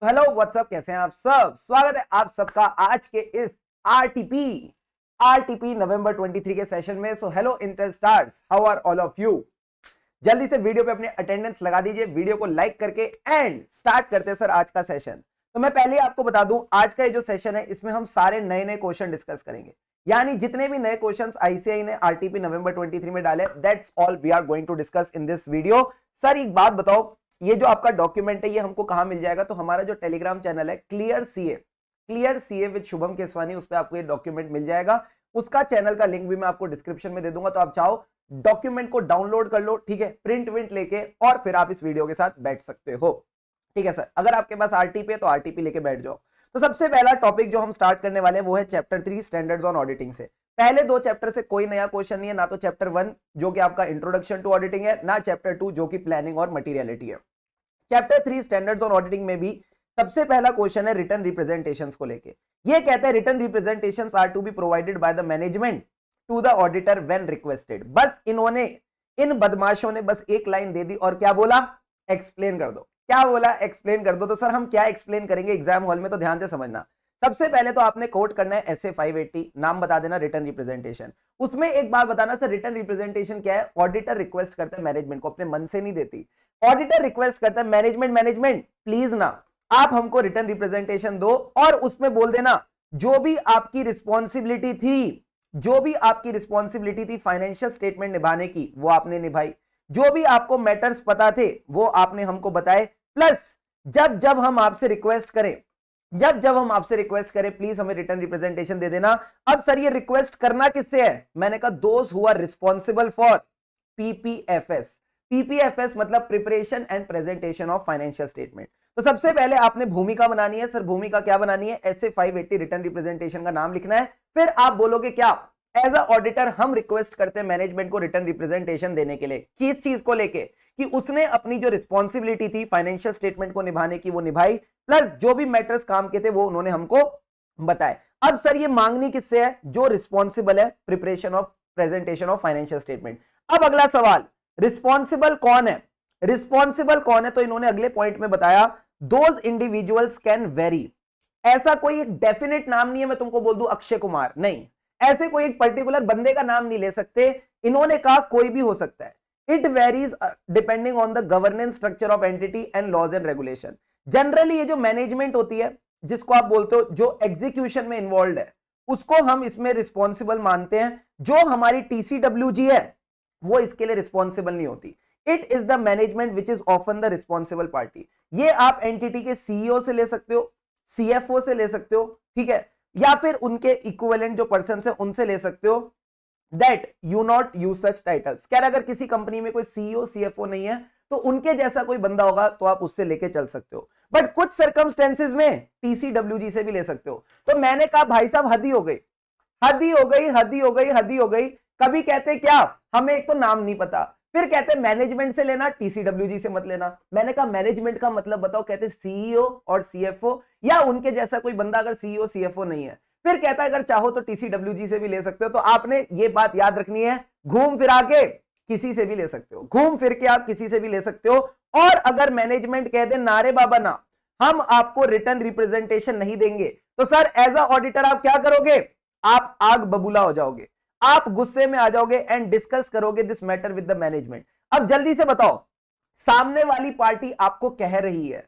तो hello what's up, कैसे हैं आप सब। स्वागत है आप सबका आज के इस आरटीपी नवंबर 23 के सेशन में। So hello inter stars, how are all of you. जल्दी से वीडियो पे अपने अटेंडेंस लगा दीजिए, वीडियो को लाइक करके एंड स्टार्ट करते हैं सर आज का सेशन। तो मैं पहले आपको बता दूं, आज का ये जो सेशन है इसमें हम सारे नए नए क्वेश्चन डिस्कस करेंगे, यानी जितने भी नए क्वेश्चंस आईसीआई ने आरटीपी नवंबर 23 में डाले, that's all we are going to discuss in this video. Sir एक बात बताओ, ये जो आपका डॉक्यूमेंट है ये हमको कहां मिल जाएगा। तो हमारा जो टेलीग्राम चैनल है clear CA with Shubham Keswani, उस पर आपको ये डॉक्यूमेंट मिल जाएगा। उसका चैनल का लिंक भी मैं आपको डिस्क्रिप्शन में दे दूंगा, तो आप चाहो डॉक्यूमेंट को डाउनलोड कर लो, ठीक है, प्रिंट विंट लेके, और फिर आप इस वीडियो के साथ बैठ सकते हो। ठीक है सर, अगर आपके पास आरटीपी है तो आरटीपी लेके बैठ जाओ। तो सबसे पहला टॉपिक जो हम स्टार्ट करने वाले हैं वो है चैप्टर 3 स्टैंडर्ड्स ऑन ऑडिटिंग से। पहले दो चैप्टर से कोई नया क्वेश्चन नहीं है, ना तो चैप्टर 1 जो कि आपका इंट्रोडक्शन टू ऑडिटिंग है, ना चैप्टर 2 जो कि प्लानिंग और मटीरियलिटी है। चैप्टर 3 स्टैंडर्ड्स ऑन ऑडिटिंग में भी सबसे पहला क्वेश्चन है रिटर्न रिप्रेजेंटेशंस को लेके। ये कहता है written representations are to be provided by the management to the auditor when requested. बस इन्होंने, इन बदमाशों ने बस एक लाइन दे दी और क्या बोला, एक्सप्लेन कर दो। क्या बोला, एक्सप्लेन कर दो। तो सर हम क्या एक्सप्लेन करेंगे एग्जाम हॉल में, तो ध्यान से समझना। सबसे पहले तो आपने कोट करना है एसए 580, नाम बता देना रिटर्न रिप्रेजेंटेशन। उसमें एक बात बताना सर, रिटर्न रिप्रेजेंटेशन क्या है। ऑडिटर रिक्वेस्ट करता है मैनेजमेंट को, अपने मन से नहीं देती। ऑडिटर रिक्वेस्ट करता है मैनेजमेंट प्लीज ना आप हमको रिटर्न रिप्रेजेंटेशन दो, और उसमें बोल देना जो भी आपकी रिस्पॉन्सिबिलिटी थी फाइनेंशियल स्टेटमेंट निभाने की, वो आपने निभाई। जो भी आपको मैटर्स पता थे वो आपने हमको बताए। प्लस जब जब हम आपसे रिक्वेस्ट करें प्लीज हमें रिटर्न रिप्रेजेंटेशन दे देना। अब सर ये रिक्वेस्ट करना किससे है, मैंने कहा those who are responsible for PPFS मतलब preparation and presentation of financial statement. तो सबसे पहले आपने भूमिका बनानी है। सर भूमिका क्या बनानी है, एसए 580 रिटर्न रिप्रेजेंटेशन का नाम लिखना है। फिर आप बोलोगे क्या, एज अ ऑडिटर हम रिक्वेस्ट करते हैं मैनेजमेंट को रिटर्न रिप्रेजेंटेशन देने के लिए। किस चीज को लेके, कि उसने अपनी जो रिस्पॉन्सिबिलिटी थी फाइनेंशियल स्टेटमेंट को निभाने की वो निभाई, प्लस जो भी मैटर्स काम के थे वो उन्होंने हमको बताए। अब सर ये मांगनी किससे है, जो रिस्पॉन्सिबल है preparation of presentation of financial statement. अब अगला सवाल, रिस्पॉन्सिबल कौन है, तो इन्होंने अगले पॉइंट में बताया दोज इंडिविजुअल्स कैन वेरी। ऐसा कोई एक डेफिनेट नाम नहीं है, मैं तुमको बोल दूं अक्षय कुमार, नहीं, ऐसे कोई एक पर्टिकुलर बंदे का नाम नहीं ले सकते। इन्होंने कहा कोई भी हो सकता है। It varies depending on the governance structure of entity and laws and regulation. Generally ये जो मैनेजमेंट होती है, जिसको आप बोलते हो जो एग्जीक्यूशन में इन्वॉल्व है, उसको हम इसमें रिस्पॉन्सिबल मानते हैं। जो हमारी टीसीडब्ल्यूजी है वो इसके लिए रिस्पॉन्सिबल नहीं होती। It is the management which is often the responsible party. ये आप एंटिटी के सीईओ से ले सकते हो, सीएफओ से ले सकते हो, ठीक है, या फिर उनके इक्विवेलेंट जो पर्सन है उनसे ले सकते हो। That you not use such titles. क्या अगर किसी कंपनी में कोई सीईओ सीएफओ नहीं है तो उनके जैसा कोई बंदा होगा तो आप उससे लेके चल सकते हो, बट कुछ सर्कमस्टेंसेज में टीसीडब्ल्यूजी से भी ले सकते हो। तो मैंने कहा भाई साहब हदी हो गई। कभी कहते क्या, हमें एक तो नाम नहीं पता, फिर कहते मैनेजमेंट से लेना, टीसीडब्ल्यूजी से मत लेना। मैंने कहा मैनेजमेंट का मतलब बताओ, कहते सीईओ और सीएफओ या उनके जैसा कोई बंदा अगर सीईओ सीएफओ नहीं है। फिर कहता है अगर चाहो तो टीसीडब्ल्यूजी से भी ले सकते हो। तो आपने ये बात याद रखनी है, घूम फिरा के किसी से भी ले सकते हो, घूम फिर के आप किसी से भी ले सकते हो। और अगर मैनेजमेंट कह दे नारे बाबा ना, हम आपको रिटर्न रिप्रेजेंटेशन नहीं देंगे, तो सर एज अ ऑडिटर आप क्या करोगे, आप आग बबूला हो जाओगे, आप गुस्से में आ जाओगे एंड डिस्कस करोगे this matter with the management. अब जल्दी से बताओ, सामने वाली पार्टी आपको कह रही है,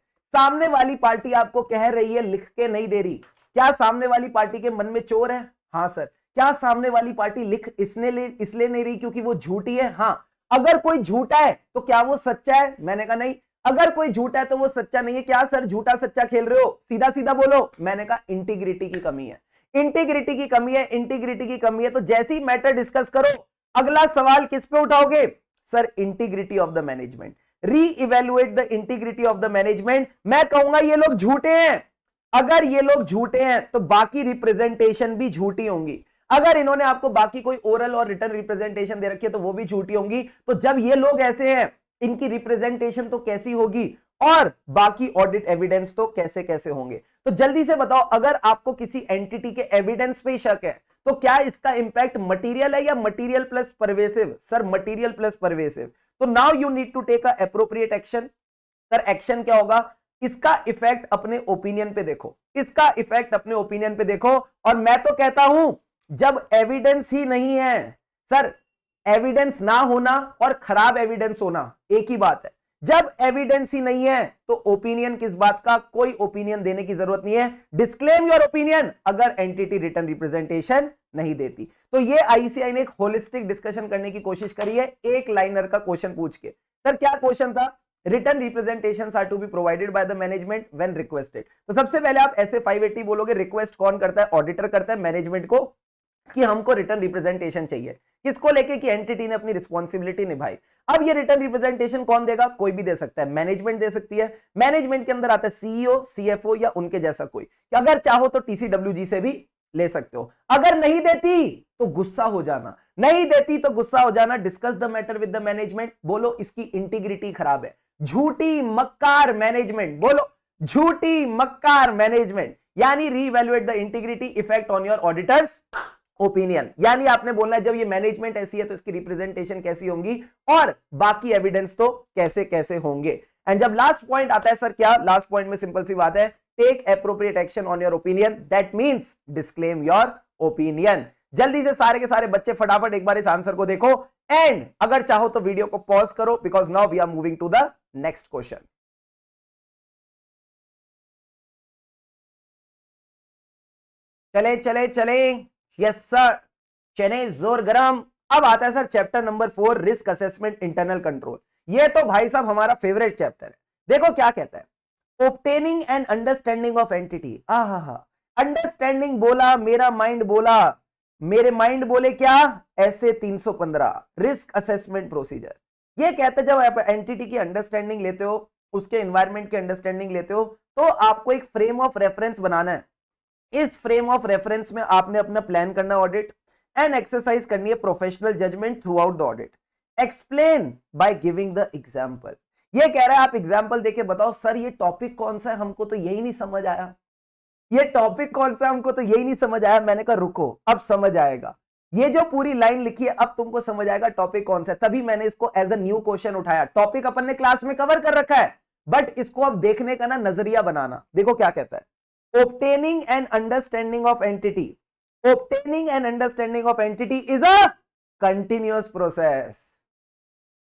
लिख के नहीं दे रही, क्या सामने वाली पार्टी के मन में चोर है? हाँ सर। क्या सामने वाली पार्टी लिख इसलिए नहीं रही क्योंकि वो झूठी है? हाँ। अगर कोई झूठा है तो क्या वो सच्चा है? मैंने कहा नहीं। अगर कोई झूठा है तो वो सच्चा नहीं है। क्या सर झूठा सच्चा खेल रहे हो, सीधा सीधा बोलो। मैंने कहा इंटीग्रिटी की कमी है। तो जैसे ही मैटर डिस्कस करो, अगला सवाल किस पे उठाओगे, sir integrity of the management. Reevaluate the integrity of the management. मैं कहूंगा ये लोग झूठे हैं। अगर ये लोग झूठे हैं तो बाकी रिप्रेजेंटेशन भी झूठी होंगी। अगर इन्होंने आपको बाकी कोई ओरल और रिटर्न रिप्रेजेंटेशन दे रखी है तो वो भी झूठी होंगी। तो जब ये लोग ऐसे हैं, इनकी रिप्रेजेंटेशन तो कैसी होगी, और बाकी ऑडिट एविडेंस तो कैसे कैसे होंगे। तो जल्दी से बताओ, अगर आपको किसी एंटिटी के एविडेंस पे शक है तो क्या इसका इंपैक्ट मटेरियल है या material plus pervasive? Sir material plus pervasive. तो now you need to take a appropriate action. Sir action क्या होगा, इसका इफेक्ट अपने ओपिनियन पे देखो, इसका इफेक्ट अपने ओपिनियन पे देखो। और मैं तो कहता हूं जब एविडेंस ही नहीं है सर, एविडेंस ना होना और खराब एविडेंस होना एक ही बात है। जब एविडेंस ही नहीं है तो ओपिनियन किस बात का, कोई ओपिनियन देने की जरूरत नहीं है। डिस्क्लेम योर ओपिनियन अगर एंटिटी रिटर्न रिप्रेजेंटेशन नहीं देती। तो ये आईसीआई ने एक होलिस्टिक डिस्कशन करने की कोशिश करी है एक लाइनर का क्वेश्चन पूछ के। सर क्या क्वेश्चन था? Written representations are to be provided by the management when requested. तो सबसे पहले आप ऐसे 580 बोलोगे, रिक्वेस्ट कौन करता है? ऑडिटर करता है मैनेजमेंट को कि हमको रिटर्न रिप्रेजेंटेशन चाहिए। किसको लेके? कि एंटिटी ने अपनी रिस्पॉन्सिबिलिटी निभाई। अब ये रिटर्न रिप्रेजेंटेशन कौन देगा? कोई भी दे सकता है, मैनेजमेंट दे सकती है। मैनेजमेंट के अंदर आता है सीईओ, सीएफओ या उनके जैसा कोई। अगर चाहो तो टीसीडब्ल्यूजी से भी ले सकते हो। अगर नहीं देती तो गुस्सा हो जाना, नहीं देती तो गुस्सा हो जाना। Discuss the matter with the management. बोलो इसकी इंटीग्रिटी खराब है। झूठी मक्कार मैनेजमेंट, बोलो झूठी मक्कार मैनेजमेंट। यानी re-evaluate the integrity effect on your auditors opinion. यानी आपने बोलना है जब ये मैनेजमेंट ऐसी है तो इसकी रिप्रेजेंटेशन कैसी होंगी और बाकी एविडेंस तो कैसे कैसे होंगे। एंड जब लास्ट पॉइंट आता है सर, क्या लास्ट पॉइंट में सिंपल सी बात है, take appropriate action on your opinion, that means disclaim your opinion. जल्दी से सारे के सारे बच्चे फटाफट एक बार इस आंसर को देखो एंड अगर चाहो तो वीडियो को पॉज करो because now we are moving to the next question. चले चले चले, यस सर, चने जोर गरम। अब आता है sir chapter number 4, risk assessment internal control. ये तो भाई साहब हमारा फेवरेट चैप्टर है। देखो क्या कहता है, obtaining and understanding of entity. Understanding बोला, मेरा माइंड बोला, मेरे माइंड बोले क्या? ऐसे 315 रिस्क असेसमेंट प्रोसीजर। ये कहते हैं जब आप एंटिटी की अंडरस्टैंडिंग लेते हो, उसके एनवायरमेंट की अंडरस्टैंडिंग लेते हो, तो आपको एक फ्रेम ऑफ रेफरेंस बनाना है। इस फ्रेम ऑफ रेफरेंस में आपने अपना प्लान करना ऑडिट एंड एक्सरसाइज करनी है professional judgment throughout the audit. Explain by giving the example. ये कह रहा है आप एग्जांपल देके बताओ सर ये टॉपिक कौन सा है, हमको तो यही नहीं समझ आया। ये टॉपिक कौन सा है, हमको तो यही नहीं समझ आया। मैंने कहा रुको अब समझ आएगा। ये जो पूरी लाइन लिखी है अब तुमको समझ आएगा टॉपिक कौन सा है। तभी मैंने इसको एज अ न्यू क्वेश्चन उठाया। टॉपिक अपन ने क्लास में कवर कर रखा है बट इसको अब देखने का ना नजरिया बनाना। देखो क्या कहता है, obtaining and understanding of entity, obtaining and understanding of entity is a continuous process।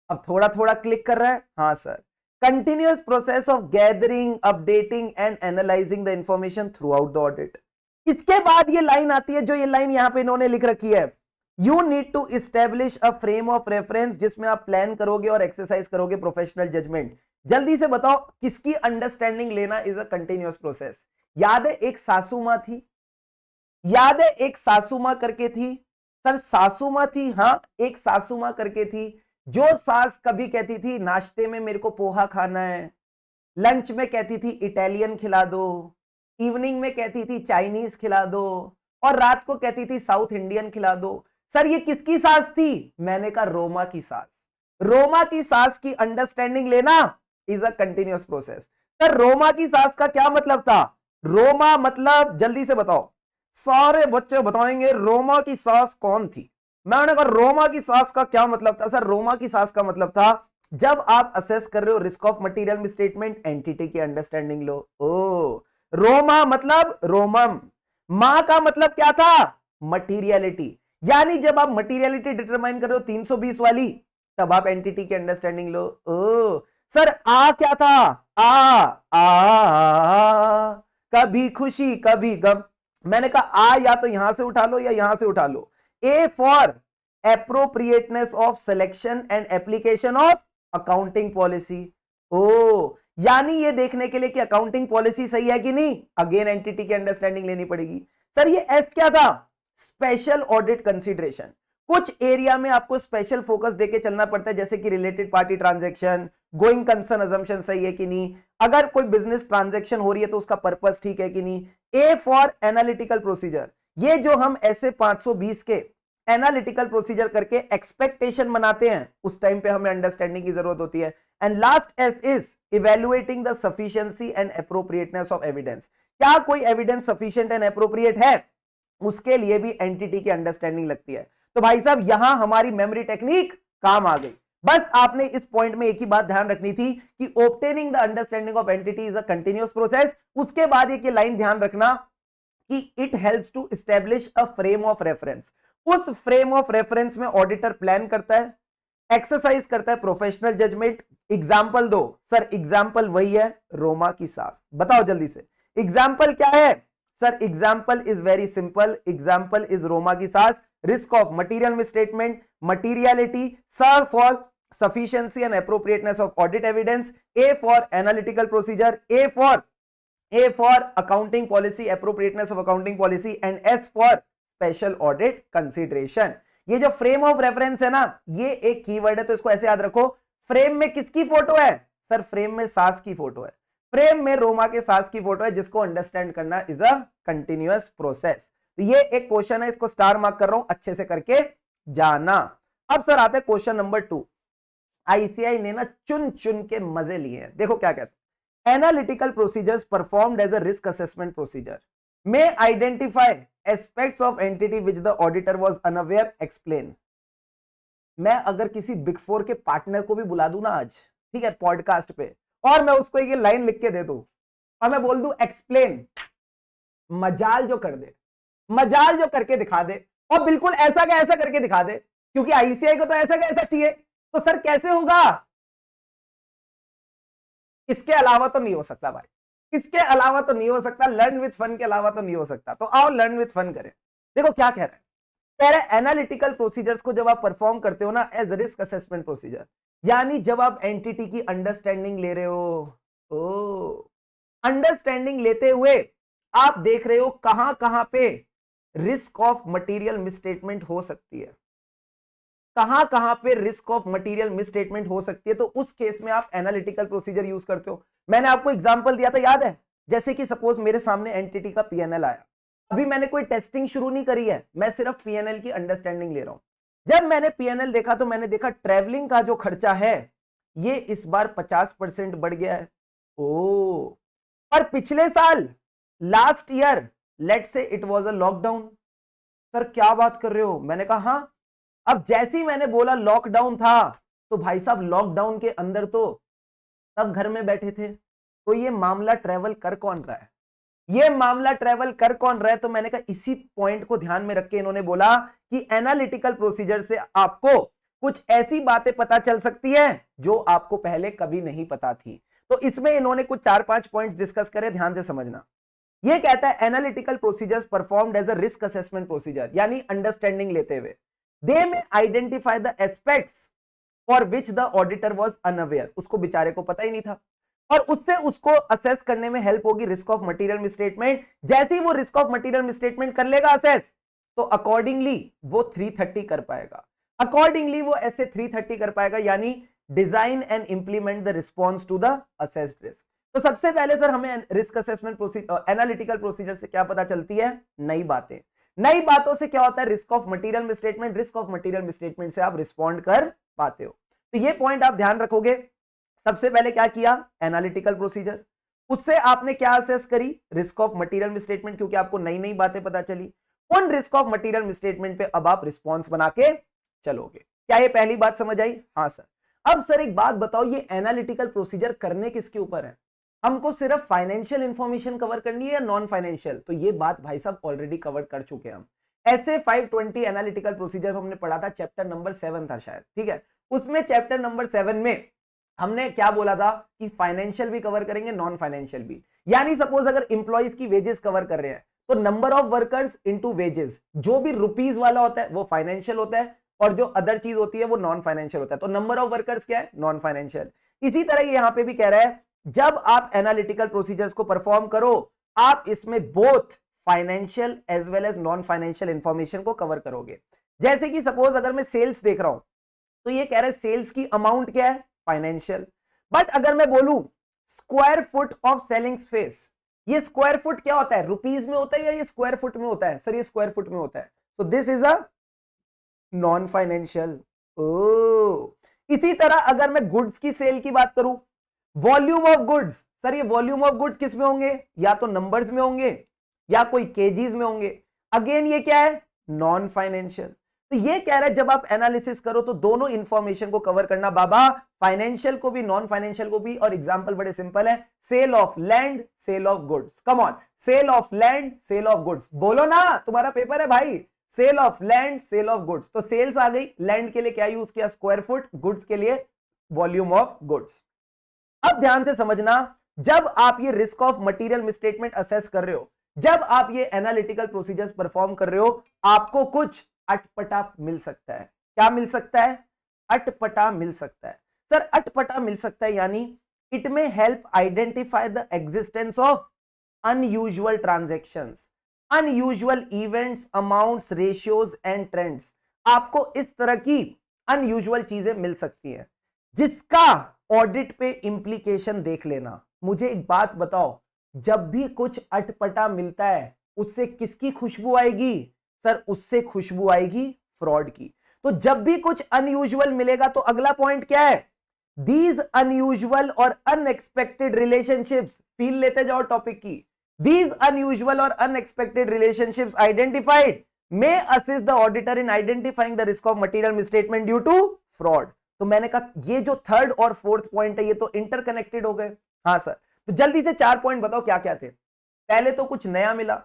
अब थोड़ा थोड़ा क्लिक कर रहा है, हाँ sir, continuous process of gathering, updating and analyzing the information throughout the audit। इसके बाद ये लाइन आती है, जो ये लाइन यहां पे इन्होंने लिख रखी है, you need to establish a frame of reference, जिसमें आप प्लान करोगे और एक्सरसाइज करोगे प्रोफेशनल जजमेंट। जल्दी से बताओ किसकी अंडरस्टैंडिंग लेना इज अ कंटिन्यूअस प्रोसेस। याद है एक सासू मां थी, याद है एक सासू मां करके थी सर, सासू मां थी, हाँ एक सासू मां करके थी। जो सास कभी कहती थी नाश्ते में मेरे को पोहा खाना है, लंच में कहती थी इटालियन खिला दो, इवनिंग में कहती थी चाइनीज खिला दो और रात को कहती थी साउथ इंडियन खिला दो। सर ये किसकी सास थी? मैंने कहा रोमा की सास। रोमा की सास की अंडरस्टैंडिंग लेना is a continuous process. Sir Roma की सास का क्या मतलब था? रोमा मतलब, जल्दी से बताओ, सारे बच्चे बताएंगे रोमा की सास कौन थी। मैंने कहा रोमा की सास का क्या मतलब था? सर रोमा की सास का मतलब था जब आप असेस कर रहे हो risk of material misstatement, entity की अंडरस्टैंडिंग लो। ओ रोमा मतलब रोमम, मां का मतलब क्या था? मटीरियलिटी। यानी जब आप मटीरियलिटी डिटरमाइन कर रहे हो 320 वाली, तब आप एंटिटी की अंडरस्टैंडिंग लो। ओ सर आ क्या था? आ कभी खुशी कभी गम। मैंने कहा आ या तो यहां से उठा लो या यहां से उठा लो। A for appropriateness of selection and application of accounting policy. ओ यानी ये देखने के लिए कि अकाउंटिंग पॉलिसी सही है कि नहीं, अगेन एंटिटी की अंडरस्टैंडिंग लेनी पड़ेगी। सर ये एस क्या था? Special audit consideration. कुछ एरिया में आपको स्पेशल फोकस देके चलना पड़ता है, जैसे कि related party transaction, going concern assumption सही है कि नहीं, अगर कोई बिजनेस ट्रांजैक्शन हो रही है तो उसका पर्पस ठीक है कि नहीं। A for analytical procedure. ये जो हम ऐसे 520 के एनालिटिकल प्रोसीजर करके एक्सपेक्टेशन बनाते हैं, उस टाइम पे हमें अंडरस्टैंडिंग की जरूरत होती है। And last S is evaluating the sufficiency and appropriateness of evidence. क्या कोई एविडेंस सफिशिएंट एंड एप्रोप्रिएट है, उसके लिए भी एंटिटी की अंडरस्टैंडिंग लगती है। तो भाई साहब यहां हमारी मेमोरी टेक्निक काम आ गई। बस आपने इस पॉइंट में एक ही बात ध्यान रखनी थी कि obtaining the understanding of entity is a continuous process. उसके बाद एक ये लाइन ध्यान रखना कि it helps to establish a frame of reference. उस फ्रेम ऑफ रेफरेंस में ऑडिटर प्लान करता है, एक्सरसाइज करता है प्रोफेशनल जजमेंट। एग्जाम्पल दो सर, एग्जाम्पल वही है रोमा की सास। बताओ जल्दी से एग्जाम्पल क्या है sir? Example is very simple, example is Roma की सास। Risk of material misstatement, materiality, sir for sufficiency and appropriateness of audit evidence, A for analytical procedure, A for accounting policy, appropriateness of accounting policy, and S for special audit consideration। ये जो frame of reference है ना, ये एक keyword है, तो इसको ऐसे याद रखो। फ्रेम में किसकी फोटो है सर? फ्रेम में सास की फोटो है, फ्रेम में रोमा के सास की फोटो है, जिसको अंडरस्टैंड करना इज अ कंटिन्यूअस प्रोसेस। तो ये एक क्वेश्चन है, इसको स्टार मार्क कर रहा हूं, अच्छे से करके जाना। अब सर आते हैं क्वेश्चन नंबर 2। आईसीआई ने ना चुन चुन के मजे लिए हैं। देखो क्या कहते हैं, analytical procedures performed as a risk assessment procedure may identify aspects of entity which the auditor was unaware, explain. मैं अगर किसी बिग फोर के पार्टनर को भी बुला दूं ना आज, ठीक है, पॉडकास्ट पे, और मैं उसको ये लाइन लिख के दे दूं और मैं बोल दूं एक्सप्लेन, मजाल जो कर दे, मजाल जो करके दिखा दे, और बिल्कुल ऐसा का ऐसा करके दिखा दे, क्योंकि आईसीआई को तो ऐसा का ऐसा चाहिए, तो सर कैसे होगा? इसके अलावा तो नहीं हो सकता भाई, इसके अलावा तो नहीं हो सकता, लर्न विथ फन के अलावा तो नहीं हो सकता। तो आओ लर्न विथ फन करें। देखो क्या कह रहा है, कह रहा है एनालिटिकल प्रोसीजर्स को जब आप परफॉर्म करते हो ना एज रिस्क असेसमेंट प्रोसीजर, यानी जब आप एंटिटी की अंडरस्टैंडिंग ले रहे हो, ओ अंडरस्टैंडिंग लेते हुए आप देख रहे हो कहां कहां पे रिस्क ऑफ मटेरियल मिसस्टेटमेंट हो सकती है, कहां कहां पे रिस्क ऑफ मटेरियल मिसस्टेटमेंट हो सकती है, तो उस केस में आप एनालिटिकल प्रोसीजर यूज करते हो। मैंने आपको एग्जांपल दिया था, याद है? जैसे कि सपोज मेरे सामने एंटिटी का पीएनएल आया, अभी मैंने कोई टेस्टिंग शुरू नहीं करी है, मैं सिर्फ पीएनएल की अंडरस्टैंडिंग ले रहा हूं। जब मैंने पीएनएल देखा तो मैंने देखा ट्रैवलिंग का जो खर्चा है ये इस बार 50% बढ़ गया है। ओ, पर पिछले साल last year let's say it was a lockdown. Sir क्या बात कर रहे हो? मैंने कहा हां। अब जैसे ही मैंने बोला लॉकडाउन था, तो भाई साहब लॉकडाउन के अंदर तो सब घर में बैठे थे, तो ये मामला ट्रेवल कर कौन रहा है? ये मामला ट्रेवल कर कौन रहा है? तो मैंने कहा इसी पॉइंट को ध्यान में रख के इन्होंने बोला कि एनालिटिकल प्रोसीजर से आपको कुछ ऐसी बातें पता चल सकती है जो आपको पहले कभी नहीं पता थी। तो इसमें इन्होंने कुछ 4-5 पॉइंट्स डिस्कस करे, ध्यान से समझना। ये कहता है analytical procedures performed as a risk assessment procedure, यानी अंडरस्टैंडिंग लेते हुए they may identify the aspects for which the auditor was unaware, उसको बेचारे को पता ही नहीं था, और उससे उसको असेस करने में हेल्प होगी रिस्क ऑफ मटेरियल मिसस्टेटमेंट। जैसे ही वो रिस्क ऑफ मटेरियल मिसस्टेटमेंट कर लेगा असेस, तो अकॉर्डिंगली वो 330 कर पाएगा, अकॉर्डिंगली वो ऐसे 330 कर पाएगा, यानी design and implement the response to the assessed risk. तो सबसे पहले सर हमें risk assessment procedure, analytical procedure से क्या पता चलती है? नई बातें। नई बातों से क्या होता है? Risk of material misstatement, risk of material misstatement से आप रिस्पॉन्ड कर पाते हो। तो ये पॉइंट आप ध्यान रखोगे। सबसे पहले क्या किया? एनालिटिकल प्रोसीजर, उससे आपने क्या असेस करी? रिस्क ऑफ मटेरियल मिसस्टेटमेंट, क्योंकि आपको नई नई बातें पता चली। उन रिस्क ऑफ मटेरियल मिसस्टेटमेंट पे अब आप रिस्पॉन्स बना के चलोगे। क्या ये पहली बात समझ आई? हाँ सर। अब सर एक बात बताओ, ये एनालिटिकल प्रोसीजर करने किसके ऊपर है? हमको सिर्फ फाइनेंशियल इंफॉर्मेशन कवर करनी है या नॉन फाइनेंशियल? तो ये बात भाई साहब ऑलरेडी कवर कर चुके हैं हम। ऐसे 520 एनालिटिकल प्रोसीजर हमने पढ़ा था, चैप्टर नंबर 7 था शायद, ठीक है। उसमें चैप्टर नंबर 7 में हमने क्या बोला था कि फाइनेंशियल भी कवर करेंगे, नॉन फाइनेंशियल भी। यानी सपोज अगर इंप्लॉइज की वेजेस कवर कर रहे हैं, तो number of workers into wages, जो भी रुपीज वाला होता है वो फाइनेंशियल होता है, और जो अदर चीज होती है वो नॉन फाइनेंशियल होता है। तो नंबर ऑफ वर्कर्स क्या है? Non financial. इसी तरह यहां पे भी कह रहा है, जब आप एनालिटिकल प्रोसीजर्स को परफॉर्म करो, आप इसमें both financial as well as non financial information को कवर करोगे। जैसे कि सपोज अगर मैं सेल्स देख रहा हूं, तो ये कह रहा है सेल्स की अमाउंट क्या है? फाइनेंशियल। बट अगर मैं बोलूं square foot of selling space, ये स्क्वायर फुट क्या होता है? रुपीज में होता है या ये स्क्वायर फुट में होता है? सर ये स्क्वायर फुट में होता है, तो this is a non financial. इसी तरह अगर मैं गुड्स की सेल की बात करूं, वॉल्यूम ऑफ गुड्स, सर ये वॉल्यूम ऑफ गुड्स किस में होंगे? या तो नंबर्स में होंगे या कोई केजीज में होंगे। अगेन ये क्या है? Non financial. तो ये कह रहा है जब आप एनालिसिस करो तो दोनों इंफॉर्मेशन को कवर करना बाबा, फाइनेंशियल को भी नॉन फाइनेंशियल को भी। और एग्जांपल बड़े सिंपल है, sale of land, sale of goods. Come on, sale of land, sale of goods, बोलो ना, तुम्हारा पेपर है भाई। Sale of land, sale of goods, तो सेल्स आ गई, लैंड के लिए क्या यूज किया, स्क्वायर फुट, गुड्स के लिए वॉल्यूम ऑफ गुड्स। अब ध्यान से समझना, जब आप ये risk of material misstatement assess कर रहे हो, जब आप ये एनालिटिकल प्रोसीजर्स परफॉर्म कर रहे हो, आपको कुछ अटपटा मिल सकता है। क्या मिल सकता है, अटपटा मिल सकता है। सर अटपटा मिल सकता है यानी इट में help identify the existence of unusual transactions, unusual events, amounts, ratios and trends. आपको इस तरह की अनयूजुअल चीजें मिल सकती हैं जिसका ऑडिट पे इंप्लीकेशन देख लेना। मुझे एक बात बताओ, जब भी कुछ अटपटा मिलता है उससे किसकी खुशबू आएगी, सर उससे खुशबू आएगी फ्रॉड की। तो जब भी कुछ अनयूजुअल मिलेगा तो अगला पॉइंट क्या है, दीज अनयूजुअल और अनएक्सपेक्टेड रिलेशनशिप्स, फील लेते जाओ टॉपिक की। दीज अनयूजुअल और unexpected relationships identified may assist the auditor in identifying the risk of material misstatement due to fraud. तो मैंने कहा ये जो थर्ड और फोर्थ पॉइंट है ये तो इंटरकनेक्टेड हो गए। हाँ सर, तो जल्दी से 4 पॉइंट बताओ क्या क्या थे। पहले तो कुछ नया मिला,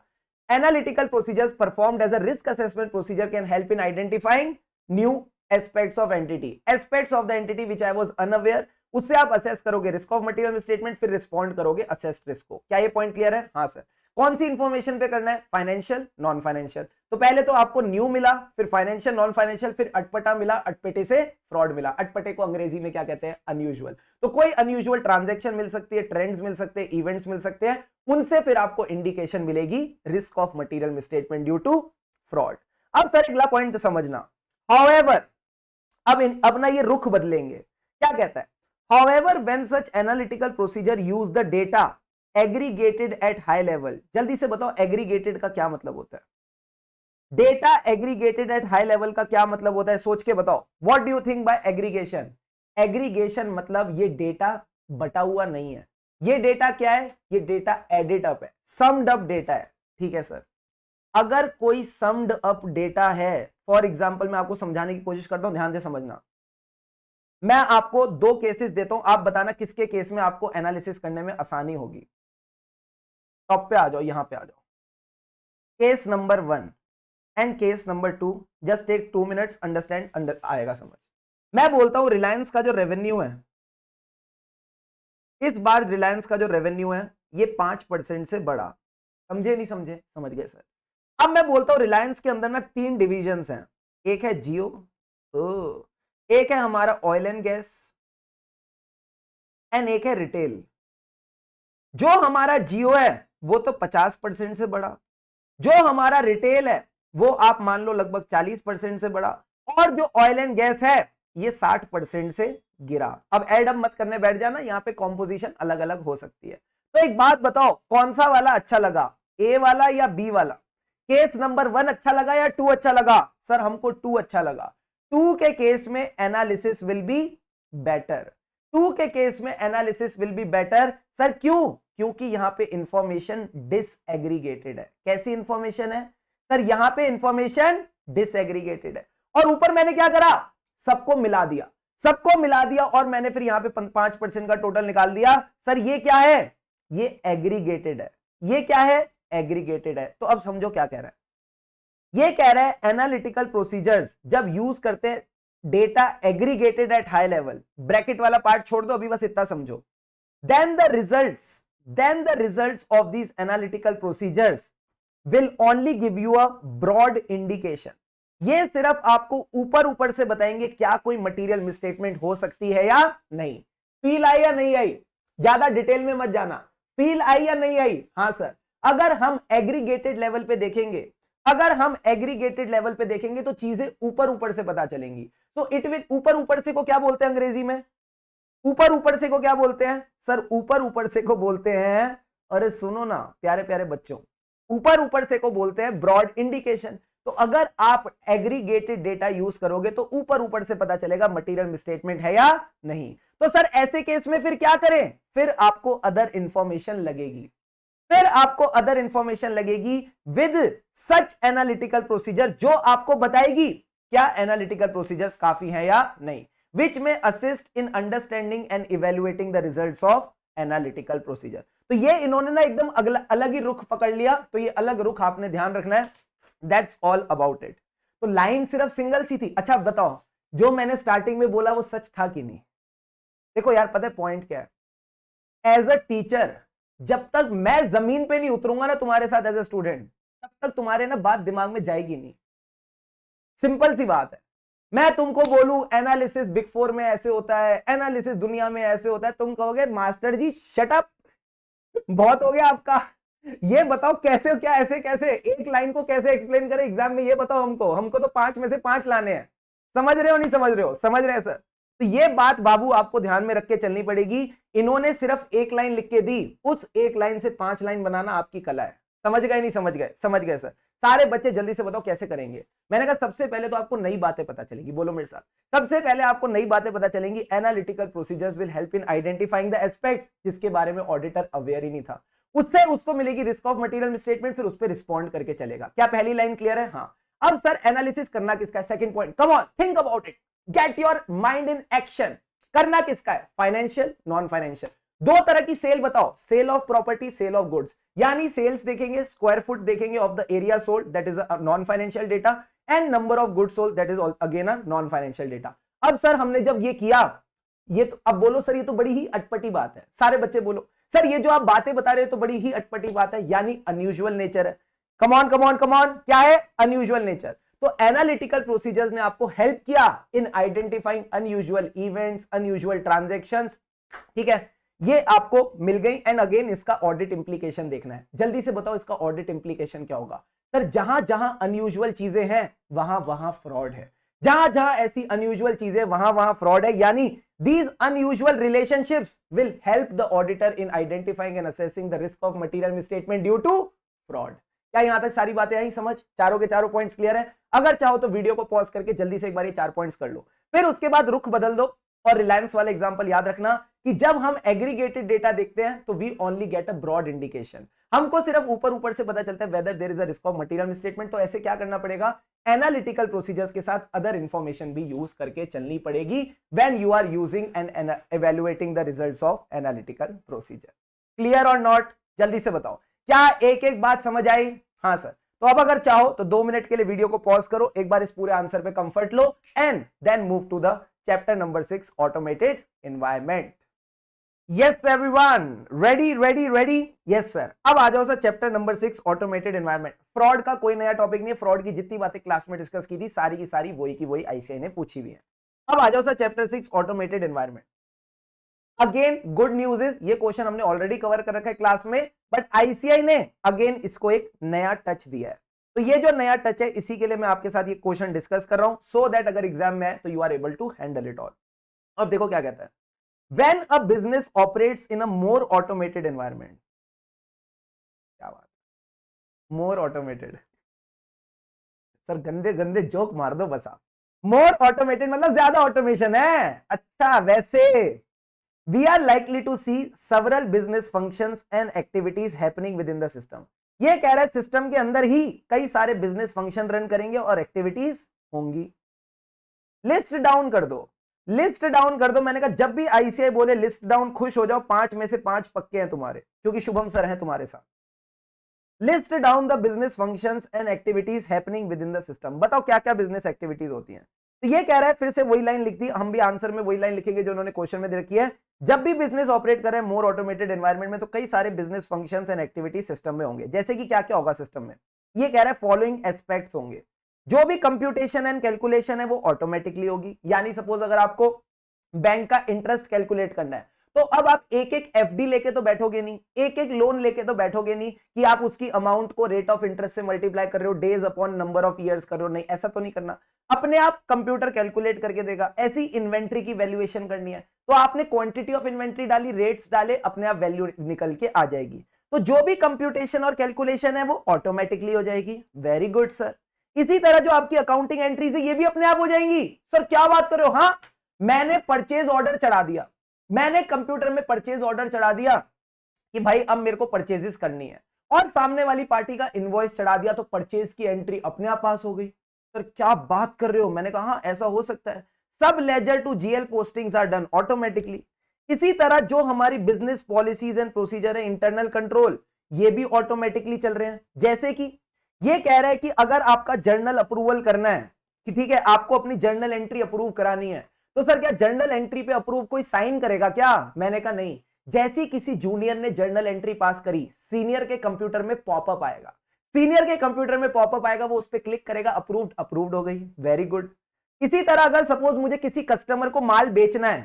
analytical procedures performed as a risk assessment procedure can help in identifying new aspects of entity, aspects of the entity which I was unaware, उससे आप असेस करोगे रिस्क ऑफ मटेरियल मिसस्टेटमेंट, फिर रिस्पॉन्ड करोगे असेस्ड रिस्क को। क्या ये point clear है? हाँ सर। कौन सी इंफॉर्मेशन पे करना है, फाइनेंशियल नॉन फाइनेंशियल। तो पहले तो आपको न्यू मिला, फिर फाइनेंशियल नॉन फाइनेंशियल, फिर अटपटा मिला, अटपटे से फ्रॉड मिला। अटपटे को अंग्रेजी में क्या कहते हैं, अनयूजुअल। तो कोई अनयूजुअल ट्रांजैक्शन मिल सकती है, ट्रेंड्स मिल सकते हैं, इवेंट्स मिल सकते हैं, उनसे फिर आपको इंडिकेशन मिलेगी risk of material misstatement due to fraud. अब सर अगला पॉइंट समझना, हाउएवर, अब ना ये रुख बदलेंगे। क्या कहता है, however when such analytical procedure use the data aggregated at high level. जल्दी से बताओ एग्रीगेटेड का क्या मतलब होता है, data aggregated at high level का क्या मतलब होता है, सोच के बताओ। What do you think by aggregation? Aggregation मतलब ये डेटा बटा हुआ नहीं है, ये डेटा क्या है, ये डेटा एडेड अप है, समड अप डेटा है। ठीक है सर, अगर कोई समड अप डेटा है, फॉर एग्जांपल मैं आपको समझाने की कोशिश करता हूं, ध्यान से समझना। मैं आपको 2 केसेस देता हूं, आप बताना किसके केस में आपको एनालिसिस करने में आसानी होगी। टॉप पे आ जाओ, यहां पे आ जाओ। Case number 1 and case number 2, just take 2 minutes, understand, आएगा समझ। मैं बोलता हूं रिलायंस का जो रेवेन्यू है, इस बार रिलायंस का जो रेवेन्यू है ये 5% से बढ़ा। समझे नहीं समझे? समझ गए सर। अब मैं बोलता हूं रिलायंस के अंदर ना 3 डिविजन्स हैं, एक है जियो, एक है हमारा ऑयल एंड गैस, एंड एक है रिटेल। जो हमारा जियो है वो तो 50% से बढ़ा, जो हमारा रिटेल है वो आप मान लो लगभग 40% से बढ़ा, और जो ऑयल एंड गैस है ये 60% से गिरा। अब एड अप मत करने बैठ जाना, यहां पे कॉम्पोजिशन अलग अलग हो सकती है। तो एक बात बताओ, कौन सा वाला अच्छा लगा, ए वाला या बी वाला? केस नंबर 1 अच्छा लगा या 2 अच्छा लगा? सर हमको 2 अच्छा लगा। 2 के केस में एनालिसिस विल बी बेटर, 2 के केस में analysis will be better. Sir क्यों? क्योंकि यहां पे इंफॉर्मेशन डिसएग्रीगेटेड है। कैसी इंफॉर्मेशन है सर? यहां पे इंफॉर्मेशन डिसएग्रीगेटेड है, और ऊपर मैंने क्या करा, सबको मिला दिया, सबको मिला दिया, और मैंने फिर यहां पे 5% का टोटल निकाल दिया। सर ये क्या है, ये एग्रीगेटेड है। ये क्या है, एग्रीगेटेड है। तो अब समझो क्या कह रहा है, ये कह रहा है एनालिटिकल प्रोसीजर्स जब यूज करते हैं data aggregated at high level, bracket वाला पार्ट छोड़ दो, अभी बस इतना समझो, then the results of these analytical procedures will only give you a broad indication। ये सिर्फ आपको ऊपर ऊपर से बताएंगे क्या कोई मटेरियल मिसस्टेटमेंट हो सकती है या नहीं। फील आई या नहीं आई? ज्यादा डिटेल में मत जाना, फील आई या नहीं आई? हाँ सर। अगर हम एग्रीगेटेड लेवल पे देखेंगे, अगर हम एग्रीगेटेड लेवल पे देखेंगे तो चीजें ऊपर ऊपर से पता चलेंगी। तो इट विल, ऊपर ऊपर से को क्या बोलते हैं अंग्रेजी में? ऊपर ऊपर से को क्या बोलते हैं सर? ऊपर ऊपर से को बोलते हैं, अरे सुनो ना प्यारे प्यारे बच्चों, ऊपर ऊपर से को बोलते हैं ब्रॉड इंडिकेशन। तो अगर आप एग्रीगेटेड डेटा यूज करोगे तो ऊपर ऊपर से पता चलेगा मटेरियल मिसस्टेटमेंट है या नहीं। तो सर ऐसे केस में फिर क्या करें? फिर आपको अदर इंफॉर्मेशन लगेगी, फिर आपको अदर इंफॉर्मेशन लगेगी विद सच एनालिटिकल प्रोसीजर, जो आपको बताएगी क्या एनालिटिकल प्रोसीजर्स काफी है या नहीं, विच में assist in understanding and evaluating the results of analytical procedure. तो ये इन्होंने ना एकदम अलग ही रुख पकड़ लिया, तो ये अलग रुख आपने ध्यान रखना है, दैट्स ऑल अबाउट इट। तो लाइन सिर्फ सिंगल सी थी। अच्छा बताओ, जो मैंने स्टार्टिंग में बोला वो सच था कि नहीं? देखो यार, पता है पॉइंट क्या है, एज अ टीचर जब तक मैं जमीन पे नहीं उतरूंगा ना तुम्हारे साथ एज अ स्टूडेंट, तब तक तुम्हारे ना बात दिमाग में जाएगी नहीं। सिंपल सी बात है। मैं तुमको बोलूं एनालिसिस बिग फोर में ऐसे होता है, एनालिसिस दुनिया में ऐसे होता है, तुम कहोगे मास्टर जी शट अप, बहुत हो गया आपका, ये बताओ कैसे हो, क्या ऐसे कैसे, एक लाइन को कैसे एक्सप्लेन करें एग्जाम में, ये बताओ हमको, हमको तो 5 में से 5 लाने हैं। समझ रहे हो नहीं समझ रहे हो? समझ रहे हैं सर। तो ये बात बाबू आपको ध्यान में रख के चलनी पड़ेगी। इन्होंने सिर्फ एक लाइन लिख के दी, उस एक लाइन से 5 लाइन बनाना आपकी कला है। समझ गए नहीं समझ गए? समझ गए सर। सारे बच्चे जल्दी से बताओ कैसे करेंगे। मैंने कहा सबसे पहले तो आपको नई बातें पता चलेंगी, बोलो मेरे साथ, सबसे पहले आपको नई बातें पता चलेंगी। Analytical procedures will help in identifying the aspects जिसके बारे में ऑडिटर अवेयर ही नहीं था, उससे उसको मिलेगी रिस्क ऑफ मटेरियल स्टेटमेंट, फिर उस पर रिस्पॉन्ड करके चलेगा। क्या पहली लाइन क्लियर है? हाँ। अब सर एनालिसिस करना किसका है? Second point, come on think about it, get your mind in action. करना किसका है? Financial, non financial. दो तरह की सेल बताओ, sale of property, sale of goods. यानी सेल्स देखेंगे, स्क्वायर फुट देखेंगे of the area sold, that is a non financial data, and number of goods sold, that is again a non financial data. अब sir हमने जब ये किया, ये तो अब बोलो सर ये तो बड़ी ही अटपटी बात है। सारे बच्चे बोलो सर ये जो आप बातें बता रहे हो तो बड़ी ही अटपटी बात है, यानी अनयूजुअल नेचर है। कमॉन कमॉन कमॉन, क्या है? Unusual nature. तो एनालिटिकल प्रोसीजर्स ने आपको हेल्प किया in identifying unusual events, unusual transactions. ठीक है, ये आपको मिल गई। एंड अगेन इसका ऑडिट इंप्लीकेशन देखना है। जल्दी से बताओ इसका ऑडिट इंप्लीकेशन क्या होगा? सर जहां जहां अनयूजुअल चीजें हैं वहां वहां फ्रॉड है, जहां जहां ऐसी अनयूजुअल चीजें वहां वहां फ्रॉड है, यानी these unusual relationships will help the auditor in identifying and assessing the risk of material misstatement due to fraud। क्या यहां तक सारी बातें आई समझ? चारों के चारों पॉइंट्स क्लियर है? अगर चाहो तो वीडियो को पॉज करके जल्दी से एक बार ये 4 पॉइंट्स कर लो, फिर उसके बाद रुख बदल दो। और रिलायंस वाला एग्जांपल याद रखना कि जब हम एग्रीगेटेड डेटा देखते हैं तो we only get a broad indication, हमको सिर्फ ऊपर ऊपर से पता चलता है whether there is a risk of material misstatement. तो ऐसे क्या करना पड़ेगा? एनालिटिकल प्रोसीजर्स के साथ अदर इंफॉर्मेशन भी यूज करके चलनी पड़ेगी when you are using and evaluating the results of analytical procedure. Clear और नॉट? जल्दी से बताओ, क्या एक एक बात समझ आई? हाँ सर। तो अब अगर चाहो तो 2 मिनट के लिए वीडियो को पॉज करो, एक बार इस पूरे आंसर पे कंफर्ट लो, and then move to the chapter number 6 automated environment. Yes everyone, ready ready ready? Yes sir. अब आ जाओ sir chapter number 6 automated environment. Fraud का कोई नया टॉपिक नहीं है, फ्रॉड की जितनी बातें क्लास में डिस्कस की थी सारी की सारी वही की वही आईसीआई ने पूछी हुई है। अब आ जाओ sir chapter 6 automated environment. Again good news is ये क्वेश्चन हमने ऑलरेडी कवर कर रखा है क्लास में, बट आईसीआई ने अगेन इसको एक नया टच दिया है। तो ये जो नया टच है इसी के लिए मैं आपके साथ ये क्वेश्चन डिस्कस कर रहा हूं, सो दैट अगर एग्जाम में आए तो you are able to handle it all. अब देखो क्या कहता है, when a business operates in a more automated environment, क्या बात, more automated, सर गंदे गंदे जोक मार दो बस आप। more automated मतलब ज्यादा ऑटोमेशन है। अच्छा वैसे we are likely to see several business functions and activities happening within the system। ये कह रहा है सिस्टम के अंदर ही कई सारे बिजनेस फंक्शन रन करेंगे और एक्टिविटीज होंगी। लिस्ट डाउन कर दो, लिस्ट डाउन कर दो। मैंने कहा जब भी आईसीआई बोले लिस्ट डाउन खुश हो जाओ, 5 में से 5 पक्के हैं तुम्हारे, क्योंकि शुभम सर हैं तुम्हारे साथ। List down the business functions and activities happening with in the system. बताओ क्या क्या बिजनेस एक्टिविटीज होती हैं। तो ये कह रहा है, फिर से वही लाइन लिख दी, हम भी आंसर में वही लाइन लिखेंगे जो उन्होंने क्वेश्चन में दे रखी है। जब भी बिजनेस ऑपरेट कर रहे हैं मोर ऑटोमेटेड एनवायरनमेंट में, तो कई सारे business functions and activities system में होंगे। जैसे कि क्या क्या होगा सिस्टम में, ये कह रहा है फॉलोइंग एस्पेक्ट्स होंगे। जो भी कंप्यूटेशन एंड कैलकुलेशन है वो ऑटोमेटिकली होगी। यानी सपोज अगर आपको बैंक का इंटरेस्ट कैलकुलेट करना है, तो अब आप एक एक एफडी लेके तो बैठोगे नहीं, एक एक लोन लेके तो बैठोगे नहीं कि आप उसकी अमाउंट को रेट ऑफ इंटरेस्ट से मल्टीप्लाई कर रहे हो, days upon number of years कर रहे हो, नहीं ऐसा तो नहीं करना। अपने आप कंप्यूटर कैलकुलेट करके देगा। ऐसी इन्वेंट्री की वैल्यूएशन करनी है, तो आपने क्वांटिटी ऑफ इन्वेंट्री डाली, रेट्स डाले, अपने आप वैल्यू निकल के आ जाएगी। तो जो भी कंप्यूटेशन और कैलकुलेशन है वो ऑटोमेटिकली हो जाएगी। Very good sir. इसी तरह जो आपकी अकाउंटिंग एंट्रीज है ये भी अपने आप हो जाएंगी। सर क्या बात कर रहे हो? हाँ, मैंने परचेज ऑर्डर चढ़ा दिया, मैंने कंप्यूटर में परचेज ऑर्डर चढ़ा दिया कि भाई अब मेरे को परचेजेस करनी है, और सामने वाली पार्टी का इनवॉइस चढ़ा दिया, तो परचेज की एंट्री अपने आप पास हो गई। सर क्या बात कर रहे हो, मैंने कहा हाँ ऐसा हो सकता है। सब ledger to GL postings are done automatically. इसी तरह जो हमारी बिजनेस पॉलिसीज एंड प्रोसीजर है, इंटरनल कंट्रोल, ये भी ऑटोमेटिकली चल रहे हैं। जैसे कि ये कह रहा है कि अगर आपका जर्नल अप्रूवल करना है कि ठीक है आपको अपनी जर्नल एंट्री अप्रूव करानी है, तो सर क्या जर्नल एंट्री पे अप्रूव कोई साइन करेगा क्या? मैंने कहा नहीं। जैसी किसी जूनियर ने जर्नल एंट्री पास करी, सीनियर के कंप्यूटर में पॉपअप आएगा, सीनियर के कंप्यूटर में पॉपअप आएगा, वो उस पर क्लिक करेगा, अप्रूव्ड, अप्रूव्ड हो गई, वेरी गुड। इसी तरह अगर सपोज मुझे किसी कस्टमर को माल बेचना है,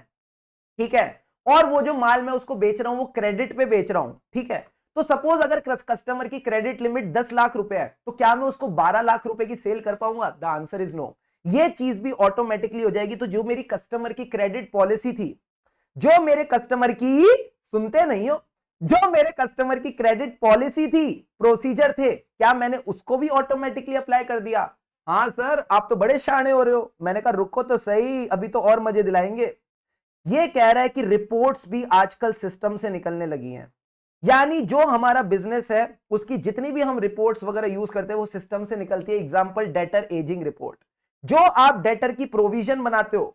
ठीक है, और वो जो माल मैं उसको बेच रहा हूं वो क्रेडिट पे बेच रहा हूं, ठीक है, तो सपोज अगर कस्टमर की क्रेडिट लिमिट 10 लाख रुपए है, तो क्या मैं उसको 12 लाख रुपए की सेल कर पाऊंगा? The answer is no. ये चीज भी ऑटोमेटिकली हो जाएगी। तो जो मेरी कस्टमर की क्रेडिट पॉलिसी थी, जो मेरे कस्टमर की, सुनते नहीं हो, जो मेरे कस्टमर की क्रेडिट पॉलिसी थी, प्रोसीजर थे, क्या मैंने उसको भी ऑटोमेटिकली अप्लाई कर दिया? हाँ सर आप तो बड़े शाणे हो रहे हो। मैंने कहा रुको तो सही, अभी तो और मजे दिलाएंगे। ये कह रहा है कि रिपोर्ट्स भी आजकल सिस्टम से निकलने लगी हैं, यानी जो हमारा बिजनेस है उसकी जितनी भी हम रिपोर्ट्स वगैरह यूज करते हैं वो सिस्टम से निकलती है। Example debtor ageing report. जो आप डेटर की प्रोविजन बनाते हो,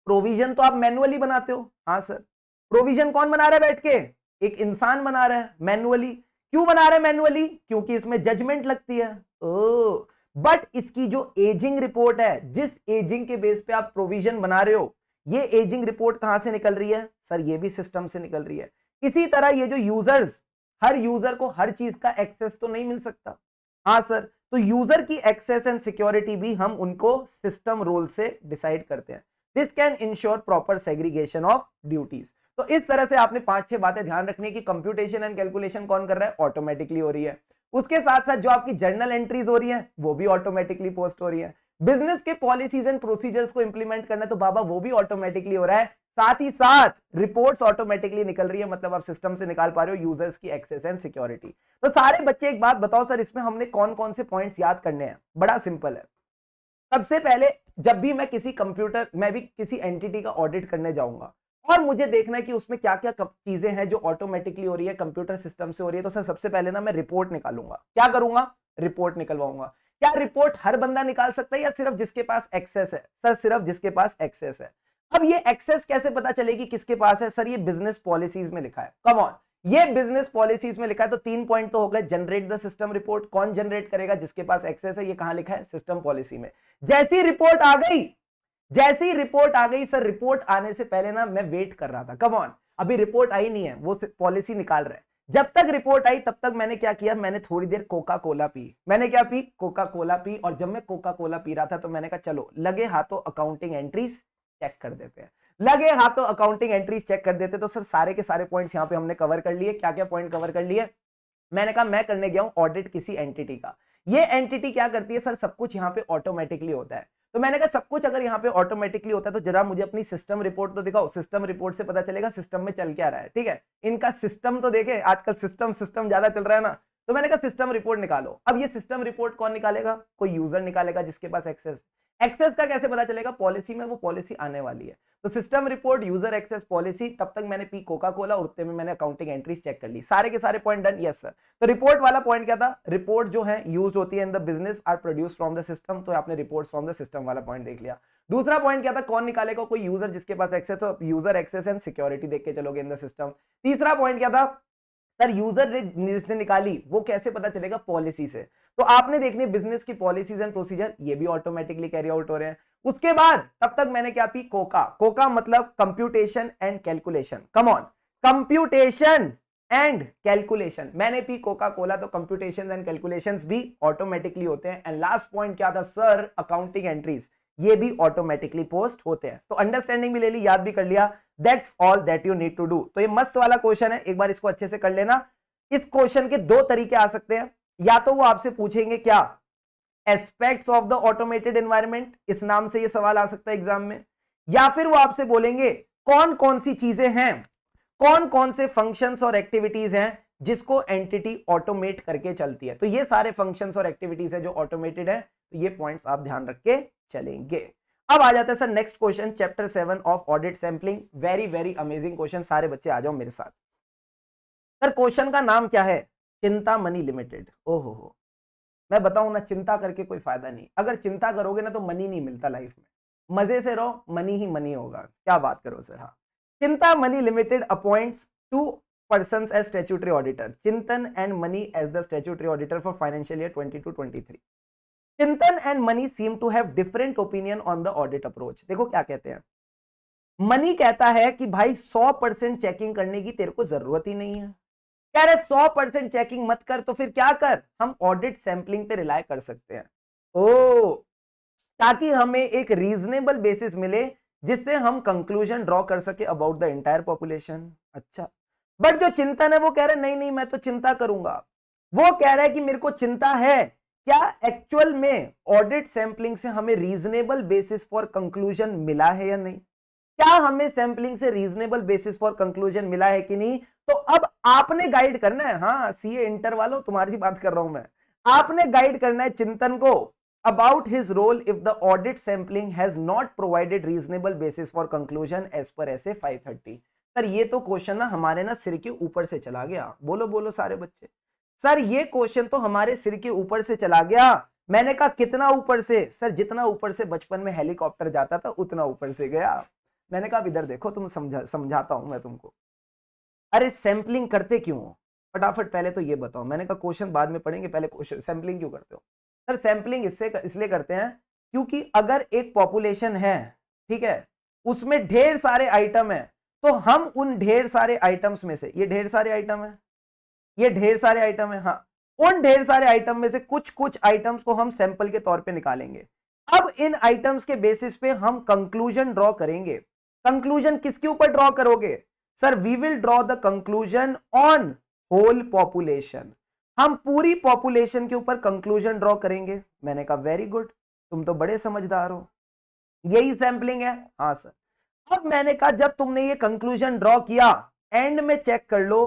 प्रोविजन तो आप मैनुअली बनाते हो, हाँ सर। प्रोविजन कौन बना रहा है बैठ के? एक इंसान बना रहा है मैनुअली। क्यों बना रहा है मैनुअली? क्योंकि इसमें जजमेंट लगती है। ओ, बट इसकी जो एजिंग रिपोर्ट है, जिस एजिंग के बेस पे आप प्रोविजन बना रहे हो, ये एजिंग रिपोर्ट कहां से निकल रही है? सर ये भी सिस्टम से निकल रही है। इसी तरह ये जो यूजर्स, हर यूजर को हर चीज का एक्सेस तो नहीं मिल सकता, हाँ सर, तो यूजर की एक्सेस एंड सिक्योरिटी भी हम उनको सिस्टम रोल से डिसाइड करते हैं। This can ensure proper segregation of duties. तो इस तरह से आपने 5-6 बातें ध्यान रखनी है कि कंप्यूटेशन एंड कैलकुलेशन कौन कर रहा है? ऑटोमेटिकली हो रही है। उसके साथ साथ जो आपकी जर्नल एंट्रीज हो रही है वो भी ऑटोमेटिकली पोस्ट हो रही है। बिजनेस के पॉलिसीज एंड प्रोसीजर्स को इंप्लीमेंट करना है तो बाबा वो भी ऑटोमेटिकली हो रहा है। साथ ही साथ रिपोर्ट्स ऑटोमेटिकली निकल रही है, मतलब आप सिस्टम से निकाल पा रहे हो यूजर्स की एक्सेस एंड सिक्योरिटी। तो सारे बच्चे एक बात बताओ सर, इसमें हमने कौन कौन से पॉइंट्स याद करने हैं? बड़ा सिंपल है। सबसे पहले जब भी मैं किसी कंप्यूटर, मैं भी किसी एंटिटी का ऑडिट करने जाऊंगा और मुझे देखना है कि उसमें क्या क्या चीजें हैं जो ऑटोमेटिकली हो रही है, कंप्यूटर सिस्टम से हो रही है, तो सर सबसे पहले ना मैं रिपोर्ट निकालूंगा। क्या करूंगा? रिपोर्ट निकलवाऊंगा। क्या रिपोर्ट हर बंदा निकाल सकता है या सिर्फ जिसके पास एक्सेस है? सर सिर्फ जिसके पास एक्सेस है। अब ये एक्सेस कैसे पता चलेगी किसके पास है? सर ये बिजनेस पॉलिसीज में लिखा है। कम ऑन, ये बिजनेस पॉलिसीज में लिखा है। तो 3 पॉइंट तो हो गए। जनरेट द सिस्टम रिपोर्ट, कौन जनरेट करेगा? जिसके पास एक्सेस है। ये कहां लिखा है? सिस्टम पॉलिसी में। जैसी रिपोर्ट आ गई, जैसी रिपोर्ट आ गई, सर रिपोर्ट आने से पहले ना मैं वेट कर रहा था। कम ऑन, अभी रिपोर्ट आई नहीं है, वो पॉलिसी निकाल रहा है। जब तक रिपोर्ट आई तब तक मैंने क्या किया? मैंने थोड़ी देर कोका कोला पी। मैंने क्या पी? Coca Cola P. और जब मैं कोका कोला पी रहा था तो मैंने कहा चलो लगे हाथों अकाउंटिंग एंट्रीज चेक कर देते हैं। लगे हाथों अकाउंटिंग एंट्रीज चेक कर देते। तो सर सारे के सारे पॉइंट्स यहां पे हमने कवर कर लिए। क्या क्या पॉइंट कवर कर लिए? मैंने कहा मैं करने गया हूं ऑडिट किसी एंटिटी का। ये एंटिटी क्या करती है? सर सब कुछ यहां पे ऑटोमेटिकली होता है। तो मैंने कहा सब कुछ अगर यहाँ पे ऑटोमेटिकली होता है तो जरा मुझे अपनी सिस्टम रिपोर्ट तो दिखाओ। सिस्टम रिपोर्ट से पता चलेगा सिस्टम में चल क्या रहा है, ठीक है। इनका सिस्टम तो देखे, आजकल सिस्टम सिस्टम ज्यादा चल रहा है ना। तो मैंने कहा सिस्टम रिपोर्ट निकालो। अब ये सिस्टम रिपोर्ट कौन निकालेगा? कोई यूजर निकालेगा जिसके पास एक्सेस। एक्सेस का कैसे पता चलेगा? पॉलिसी में वो पॉलिसी आने वाली है। तो system report, user access, policy. तब तक मैंने पी कोका कोला, उतने में मैंने अकाउंटिंग एंट्रीज चेक कर ली। सारे के सारे पॉइंट डन। Yes sir. तो रिपोर्ट वाला पॉइंट क्या था? रिपोर्ट जो है यूज होती है in the business, are produce from the system. तो आपने रिपोर्ट फ्रॉम द सिस्टम वाला पॉइंट देख लिया। दूसरा पॉइंट क्या था? कौन निकालेगा? कोई यूजर जिसके पास एक्सेस। तो यूजर एक्सेस एंड सिक्योरिटी देख के चलोगे इन द सिस्टम। तीसरा पॉइंट क्या था? सर यूजर ने जिसने निकाली वो कैसे पता चलेगा? पॉलिसी से। तो आपने देखनी बिजनेस की पॉलिसीज एंड प्रोसीजर, ये भी ऑटोमेटिकली कैरी आउट हो रहे हैं। उसके बाद तब तक मैंने क्या पी? कोका। कोका मतलब computation and calculation. Come on, computation and calculation. मैंने पी कोका कोला। तो कंप्यूटेशन एंड कैलकुलेशंस भी ऑटोमेटिकली होते हैं। एंड लास्ट पॉइंट क्या था? सर अकाउंटिंग एंट्रीज, ये भी ऑटोमेटिकली पोस्ट होते हैं। तो अंडरस्टैंडिंग भी ले ली, याद भी कर लिया। That's all that you need to do. तो ये मस्त वाला क्वेश्चन है, एक बार इसको अच्छे से कर लेना। इस क्वेश्चन के दो तरीके आ सकते हैं। या तो वो आपसे पूछेंगे क्या? Aspects of the automated environment, इस नाम से ये सवाल आ सकता है एग्जाम में। या फिर वो आपसे बोलेंगे कौन कौन सी चीजें हैं, कौन कौन से फंक्शंस और एक्टिविटीज हैं जिसको एंटिटी ऑटोमेट करके चलती है। तो ये सारे फंक्शंस और एक्टिविटीज है जो ऑटोमेटेड है। तो ये पॉइंट्स आप ध्यान रख के चलेंगे। अब आ जाता है sir next question, chapter 7 of audit sampling. Very very amazing question. सारे बच्चे आ जाओ मेरे साथ। सर क्वेश्चन का नाम क्या है? चिंतामणि लिमिटेड। ओहो हो, मैं बताऊं ना, चिंता करके कोई फायदा नहीं। अगर चिंता करोगे ना तो मनी नहीं मिलता लाइफ में। मजे से रहो, मनी ही मनी होगा। क्या बात करो सर। हाँ, चिंता money limited appoints 2 persons as statutory auditor. Chintan and Money as the statutory auditor for financial year 22-23. Chintan and Money seem to have different opinion on the audit approach. देखो क्या कहते हैं। मनी कहता है कि भाई 100% चेकिंग करने की तेरे को जरूरत ही नहीं है। कह रहे 100% चेकिंग मत कर, तो फिर क्या कर, हम ऑडिट सैंपलिंग पे रिलाय कर सकते हैं। ओ, ताकि हमें एक रीजनेबल बेसिस मिले जिससे हम कंक्लूजन ड्रॉ कर सके अबाउट द एंटायर पॉपुलेशन। अच्छा, बट जो चिंतन है वो कह रहा है नहीं नहीं मैं तो चिंता करूंगा। वो कह रहा है कि मेरे को चिंता है, क्या एक्चुअल में ऑडिट सैंपलिंग से हमें रीजनेबल बेसिस फॉर कंक्लूजन मिला है या नहीं, क्या हमें सैंपलिंग से रीजनेबल बेसिस फॉर कंक्लूजन मिला है कि नहीं। तो अब आपने गाइड करना है। हाँ, सीए इंटर वालों, तुम्हारी बात कर रहा हूं मैं। आपने गाइड करना है चिंतन को about his role if the audit sampling has not provided reasonable basis for conclusion as per SA 530। Sir ये तो क्वेश्चन ना हमारे ना सिर के ऊपर से चला गया। बोलो बोलो सारे बच्चे, सर ये क्वेश्चन तो हमारे सिर के ऊपर से चला गया। मैंने कहा कितना ऊपर से, सर जितना ऊपर से बचपन में हेलीकॉप्टर जाता था उतना ऊपर से गया। मैंने कहा इधर देखो, तुम समझाता हूं मैं तुमको। अरे सैंपलिंग करते क्यों हो, फटाफट पहले तो ये बताओ। मैंने कहा क्वेश्चन बाद में पढ़ेंगे, पहले क्वेश्चन सैंपलिंग क्यों करते हो। सर सैंपलिंग इसलिए करते हैं क्योंकि अगर एक पॉपुलेशन है, ठीक है, उसमें ढेर सारे आइटम है, तो हम उन ढेर सारे आइटम्स में से, ये ढेर सारे आइटम है, ये ढेर सारे आइटम है, हाँ, उन ढेर सारे आइटम में से कुछ कुछ आइटम्स को हम सैंपल के तौर पे निकालेंगे। अब इन आइटम्स के बेसिस पे हम कंक्लूजन ड्रॉ करेंगे। कंक्लूजन किसके ऊपर ड्रॉ करोगे, sir we will draw the conclusion on whole population. हम पूरी पॉपुलेशन के ऊपर कंक्लूजन ड्रॉ करेंगे। मैंने कहा वेरी गुड, तुम तो बड़े समझदार हो, यही सैंपलिंग है। हाँ सर। अब मैंने कहा जब तुमने ये कंक्लूजन ड्रॉ किया, एंड में चेक कर लो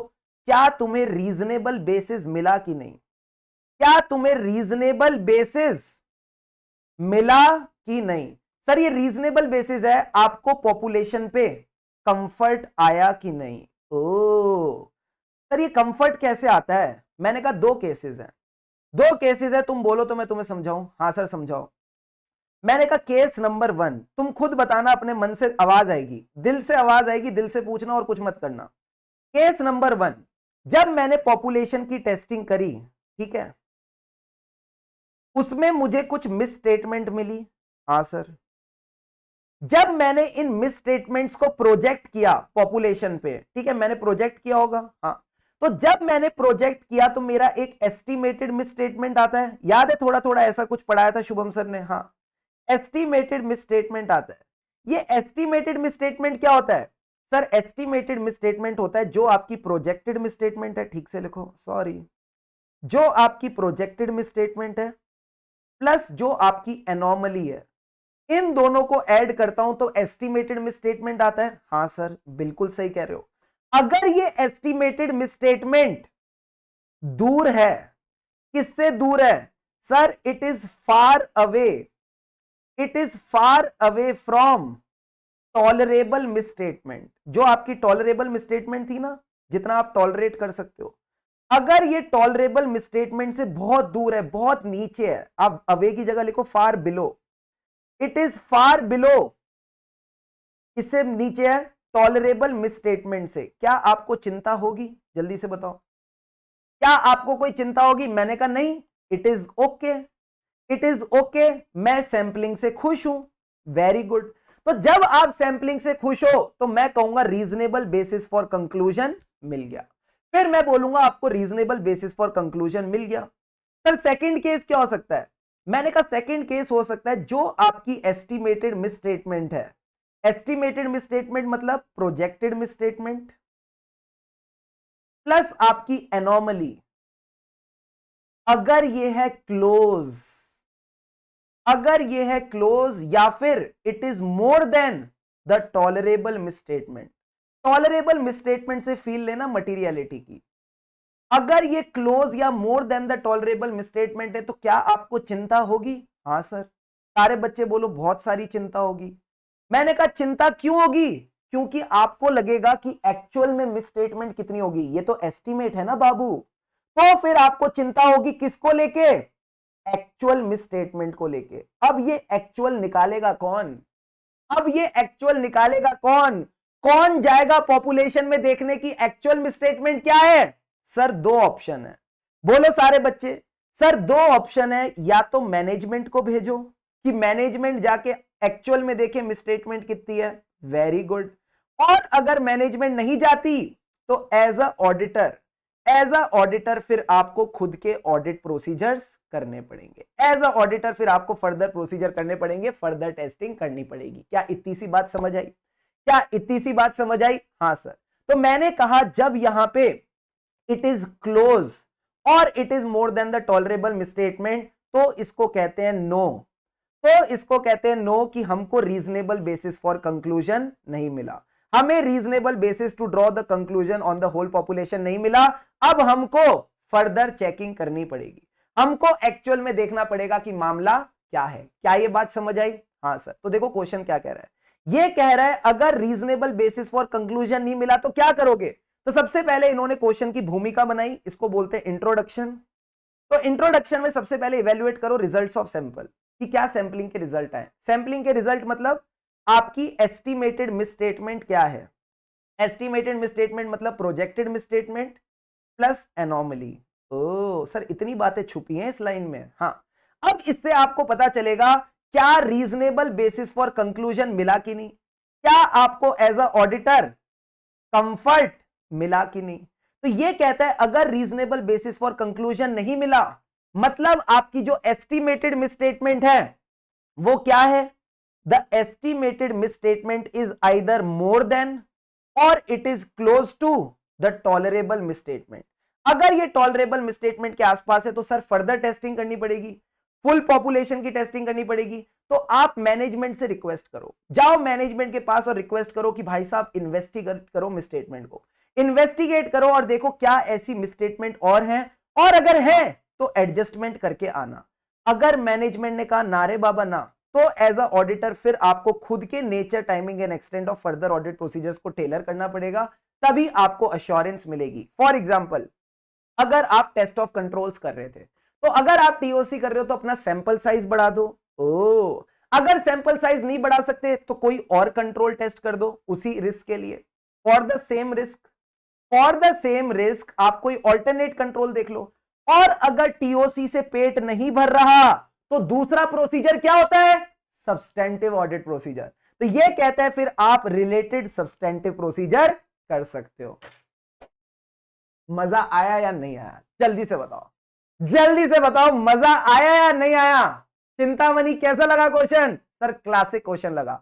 क्या तुम्हें रीजनेबल बेसिस मिला कि नहीं, क्या तुम्हें रीजनेबल बेसिस मिला कि नहीं। सर ये रीजनेबल बेसिस है, आपको पॉपुलेशन पे कंफर्ट आया कि नहीं। ओ सर ये कंफर्ट कैसे आता है। मैंने कहा 2 केसेस हैं, 2 केसेस है, तुम बोलो तो मैं तुम्हें समझाऊं। हाँ सर समझाओ। मैंने कहा केस नंबर 1, तुम खुद बताना, अपने मन से आवाज आएगी, दिल से आवाज आएगी, दिल से पूछना और कुछ मत करना। केस नंबर 1, जब मैंने पॉपुलेशन की टेस्टिंग करी, ठीक है, उसमें मुझे कुछ मिस स्टेटमेंट मिली। हाँ सर। जब मैंने इन मिस स्टेटमेंट्स को प्रोजेक्ट किया पॉपुलेशन पे, ठीक है, मैंने प्रोजेक्ट किया होगा। हाँ, तो जब मैंने प्रोजेक्ट किया तो मेरा एक एस्टिमेटेड मिस स्टेटमेंट आता है। याद है थोड़ा थोड़ा ऐसा कुछ पढ़ाया था शुभम सर ने। हाँ, एस्टिमेटेड मिस स्टेटमेंट आता है। ये एस्टिमेटेड मिस स्टेटमेंट क्या होता है, सर एस्टिमेटेड मिस स्टेटमेंट होता है जो आपकी प्रोजेक्टेड मिस स्टेटमेंट है, ठीक से लिखो, सॉरी, जो आपकी प्रोजेक्टेड मिस स्टेटमेंट है प्लस जो आपकी एनॉमली है, इन दोनों को ऐड करता हूं तो एस्टिमेटेड मिस स्टेटमेंट आता है। हां सर बिल्कुल सही कह रहे हो। अगर ये एस्टिमेटेड मिस स्टेटमेंट दूर है, किससे दूर है, sir it is far away, it is far away from tolerable miss statement. जो आपकी टॉलरेबल मिस स्टेटमेंट थी ना, जितना आप टॉलरेट कर सकते हो, अगर ये टॉलरेबल मिस स्टेटमेंट से बहुत दूर है, बहुत नीचे है, आप अवे की जगह लिखो फार below, it is far below, इससे नीचे है टॉलरेबल मिस स्टेटमेंट से, क्या आपको चिंता होगी, जल्दी से बताओ, क्या आपको कोई चिंता होगी। मैंने कहा नहीं, it is okay, it is okay, मैं सैंपलिंग से खुश हूं। Very good. तो जब आप सैंपलिंग से खुश हो तो मैं कहूंगा रीजनेबल बेसिस फॉर कंक्लूजन मिल गया। फिर मैं बोलूंगा आपको रीजनेबल बेसिस फॉर कंक्लूजन मिल गया। सर सेकंड केस क्या हो सकता है, मैंने कहा सेकंड केस हो सकता है जो आपकी एस्टिमेटेड मिस स्टेटमेंट है। एस्टिमेटेड मिस स्टेटमेंट मतलब प्रोजेक्टेड मिस स्टेटमेंट प्लस आपकी एनॉमली, अगर ये है क्लोज, अगर ये है क्लोज या फिर it is more than the tolerable miss statement. Tolerable miss statement से फील लेना मटीरियलिटी की। अगर ये क्लोज या more than the tolerable miss statement है तो क्या आपको चिंता होगी। हाँ सर। सारे बच्चे बोलो बहुत सारी चिंता होगी। मैंने कहा चिंता क्यों होगी, क्योंकि आपको लगेगा कि एक्चुअल में मिस स्टेटमेंट कितनी होगी, ये तो एस्टिमेट है ना बाबू। तो फिर आपको चिंता होगी किसको लेके, एक्चुअल मिसस्टेटमेंट को लेके। अब ये एक्चुअल निकालेगा कौन? अब ये एक्चुअल निकालेगा कौन? कौन जाएगा पॉपुलेशन में देखने की एक्चुअल मिसस्टेटमेंट क्या है? सर दो ऑप्शन है, बोलो सारे बच्चे। सर दो ऑप्शन है, या तो मैनेजमेंट को भेजो कि मैनेजमेंट जाके एक्चुअल में देखे मिसस्टेटमेंट कितनी है, वेरी गुड। और अगर मैनेजमेंट नहीं जाती तो एज अ ऑडिटर फिर आपको खुद के ऑडिट प्रोसीजर्स करने पड़ेंगे। एज अ ऑडिटर फिर आपको फर्दर प्रोसीजर करने पड़ेंगे, फर्दर टेस्टिंग करनी पड़ेगी। क्या इतनी सी बात समझ आई? क्या इतनी सी बात समझ आई? हाँ सर। तो मैंने कहा जब यहां पे इट इज क्लोज और it is more than the tolerable misstatement, तो इसको कहते हैं नो। तो इसको कहते हैं नो कि हमको रीजनेबल बेसिस फॉर कंक्लूजन नहीं मिला, हमें reasonable basis to draw the conclusion on the whole population नहीं मिला। अब हमको फर्दर चेकिंग करनी पड़ेगी, हमको एक्चुअल में देखना पड़ेगा कि मामला क्या है। क्या ये बात समझ आई? हाँ सर। तो देखो क्वेश्चन क्या कह रहा है, ये कह रहा है अगर रीजनेबल बेसिस फॉर कंक्लूजन नहीं मिला तो क्या करोगे। तो सबसे पहले इन्होंने क्वेश्चन की भूमिका बनाई, इसको बोलते हैं इंट्रोडक्शन। तो इंट्रोडक्शन में सबसे पहले इवेल्युएट करो रिजल्ट्स ऑफ सैंपल, कि क्या सैंपलिंग के रिजल्ट आए। सैंपलिंग के रिजल्ट मतलब आपकी एस्टिमेटेड मिसस्टेटमेंट क्या है। एस्टिमेटेड मिसस्टेटमेंट मतलब प्रोजेक्टेड मिसस्टेटमेंट प्लस एनोमली। ओ सर इतनी बातें छुपी हैं इस लाइन में। हाँ, अब इससे आपको पता चलेगा क्या रीजनेबल बेसिस फॉर कंक्लूजन मिला कि नहीं, क्या आपको एज अ ऑडिटर कंफर्ट मिला कि नहीं। तो ये कहता है अगर रीजनेबल बेसिस फॉर कंक्लूजन नहीं मिला, मतलब आपकी जो एस्टिमेटेड मिसस्टेटमेंट है वो क्या है, the estimated misstatement is either more than और it is close to the tolerable misstatement. अगर ये टॉलरेबल मिसस्टेटमेंट के आसपास है तो सर फर्दर टेस्टिंग करनी पड़ेगी, फुल पॉपुलेशन की टेस्टिंग करनी पड़ेगी। तो आप मैनेजमेंट से रिक्वेस्ट करो, जाओ मैनेजमेंट के पास और रिक्वेस्ट करो कि भाई साहब इन्वेस्टिगेट करो मिसस्टेटमेंट को, इन्वेस्टिगेट करो और देखो क्या ऐसी मिसस्टेटमेंट और हैं, और अगर है तो एडजस्टमेंट करके आना। अगर मैनेजमेंट ने कहा नारे बाबा ना, तो एज अ ऑडिटर फिर आपको खुद के nature, timing and extent of further audit procedures को टेलर करना पड़ेगा, तभी आपको अश्योरेंस मिलेगी। फॉर एग्जांपल अगर आप टेस्ट ऑफ कंट्रोल्स कर रहे थे, तो अगर आप टीओसी कर रहे हो तो अपना सैंपल साइज बढ़ा दो। ओ अगर सैंपल साइज नहीं बढ़ा सकते तो कोई और कंट्रोल टेस्ट कर दो उसी रिस्क के लिए। फॉर द सेम रिस्क आप कोई ऑल्टरनेट कंट्रोल देख लो। और अगर टीओसी से पेट नहीं भर रहा तो दूसरा प्रोसीजर क्या होता है, सब्सटेंटिव ऑडिट प्रोसीजर। तो ये कहता है फिर आप रिलेटेड सब्सटेंटिव प्रोसीजर कर सकते हो। मजा आया या नहीं आया? जल्दी से बताओ, जल्दी से बताओ, मजा आया या नहीं आया? चिंतामणि कैसा लगा क्वेश्चन? सर क्लासिक क्वेश्चन लगा।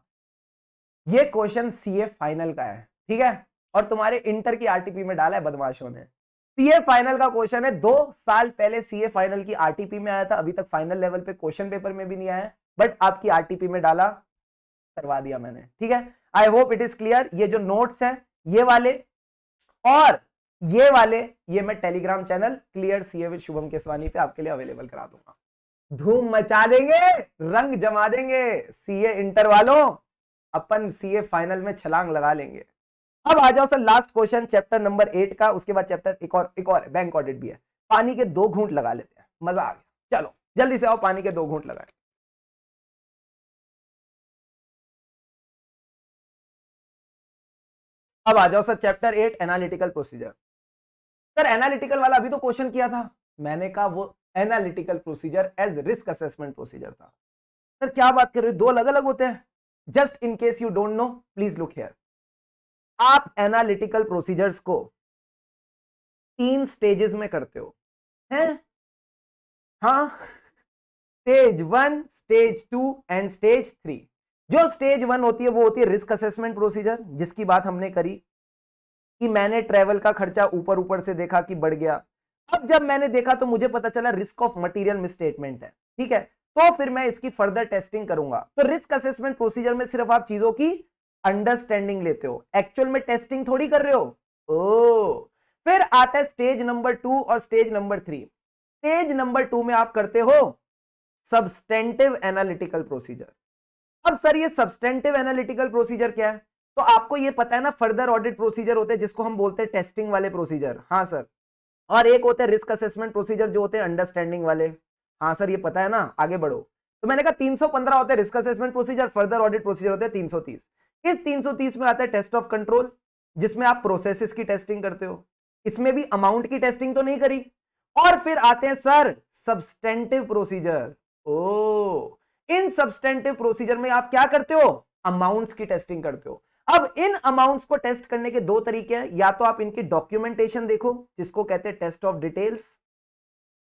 ये क्वेश्चन सीए फाइनल का है, ठीक है, और तुम्हारे इंटर की आरटीपी में डाला है बदमाशों ने। सीए फाइनल का क्वेश्चन है, 2 साल पहले सीए फाइनल की आरटीपी में आया था, अभी तक फाइनल लेवल पे क्वेश्चन पेपर में भी नहीं आया, बट आपकी आरटीपी में डाला, करवा दिया मैंने, ठीक है। I hope it is clear. ये जो नोट्स हैं ये वाले और ये वाले, ये मैं Telegram channel clear CA with Shubham Keswani पे आपके लिए अवेलेबल करा दूंगा। धूम मचा देंगे, रंग जमा देंगे सीए इंटर वालों, अपन सीए फाइनल में छलांग लगा लेंगे। अब आ जाओ sir last question chapter number 8 का, उसके बाद चैप्टर एक और बैंक ऑडिट भी है। पानी के 2 घूंट लगा लेते हैं, मजा आ गया। चलो जल्दी से आओ, पानी के 2 घूंट लगाए। अब आ जाओ sir chapter 8 analytical procedure. Sir analytical वाला अभी तो क्वेश्चन किया था, मैंने कहा वो analytical procedure as risk assessment procedure था। सर क्या बात कर रहे हो, 2 अलग अलग होते हैं? Just in case you don't know, please look here. आप एनालिटिकल प्रोसीजर्स को 3 स्टेजेस में करते हो, हैं? हाँ, स्टेज 1, स्टेज 2 एंड स्टेज 3। जो स्टेज 1 होती है वो होती है रिस्क असेसमेंट प्रोसीजर, जिसकी बात हमने करी कि मैंने ट्रेवल का खर्चा ऊपर ऊपर से देखा कि बढ़ गया। अब जब मैंने देखा तो मुझे पता चला रिस्क ऑफ मटेरियल मिसस्टेटमेंट है, ठीक है, तो फिर मैं इसकी फर्दर टेस्टिंग करूंगा। तो रिस्क असेसमेंट प्रोसीजर में सिर्फ आप चीजों की अंडरस्टैंडिंग लेते हो, एक्चुअल में टेस्टिंग थोड़ी कर रहे हो। ओ फिर आता है स्टेज नंबर 2 और स्टेज नंबर 3। स्टेज नंबर 2 में आप करते हो सब्सटेंटिव एनालिटिकल प्रोसीजर। अब सर ये सब्सटेंटिव एनालिटिकल प्रोसीजर क्या है? तो आपको ये पता है ना, फर्दर ऑडिट प्रोसीजर होते हैं जिसको हम बोलते हैं टेस्टिंग वाले प्रोसीजर। हाँ सर। और एक होते हैं रिस्क असेसमेंट प्रोसीजर जो होते हैं अंडरस्टैंडिंग वाले। हाँ सर ये पता है ना, आगे बढ़ो। तो मैंने कहा 315 होते हैं risk assessment procedure, further audit procedure होते हैं 330। इस 330 में आता है टेस्ट ऑफ कंट्रोल, जिसमें आप प्रोसेसेस की टेस्टिंग करते हो, इसमें भी अमाउंट की टेस्टिंग तो नहीं करी। और फिर आते हैं सर सब्सटेंटिव प्रोसीजर। ओ, इन सब्सटेंटिव प्रोसीजर में आप क्या करते हो, अमाउंट्स की टेस्टिंग करते हो। अब इन अमाउंट्स को टेस्ट करने के दो तरीके हैं, या तो आप इनकी डॉक्यूमेंटेशन देखो जिसको कहते हैं टेस्ट ऑफ डिटेल्स,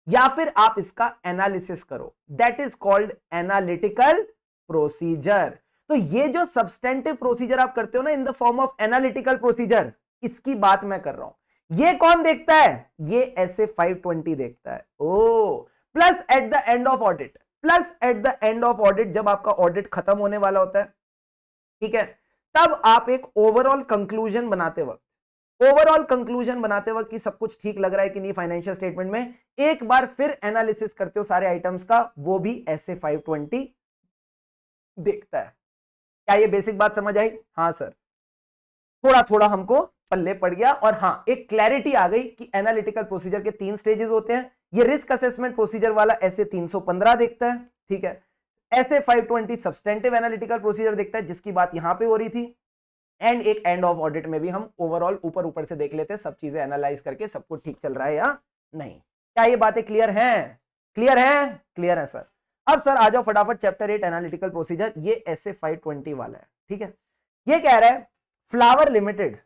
या फिर आप इसका एनालिसिस करो, that is called analytical procedure. तो ये जो सब्सटेंटिव प्रोसीजर आप करते हो ना in the form of analytical procedure, इसकी बात मैं कर रहा हूं। ये कौन देखता है, ये ऐसे 520 देखता है। ओ, plus at the end of audit, plus at the end of audit, जब आपका ऑडिट खत्म होने वाला होता है, ठीक है, तब आप एक ओवरऑल कंक्लूजन बनाते वक्त, ओवरऑल कंक्लूजन बनाते वक्त कि सब कुछ ठीक लग रहा है कि नहीं फाइनेंशियल स्टेटमेंट में, एक बार फिर एनालिसिस करते हो सारे आइटम्स का, वो भी ऐसे 520 देखता है। क्या ये बेसिक बात समझ आई? हाँ सर, थोड़ा थोड़ा हमको पल्ले पड़ गया, और हाँ एक क्लैरिटी आ गई कि एनालिटिकल प्रोसीजर के 3 स्टेजेस होते हैं। ये रिस्क असेसमेंट प्रोसीजर वाला ऐसे 315 देखता है, ठीक है, ऐसे 520 सब्सटेंटिव एनालिटिकल प्रोसीजर देखता है, जिसकी बात यहां पे हो रही थी। एंड एक एंड ऑफ ऑडिट में भी हम ओवरऑल ऊपर ऊपर से देख लेते हैं, सब चीजें एनालाइज करके सब कुछ ठीक चल रहा है या नहीं। क्या ये बातें क्लियर हैं? क्लियर है? क्लियर है सर। अब सर आ जाओ फटाफट चैप्टर 8 एनालिटिकल प्रोसीजर, ये ऐसे 520 वाला है, ठीक है। ये कह रहा है फ्लावर लिमिटेड,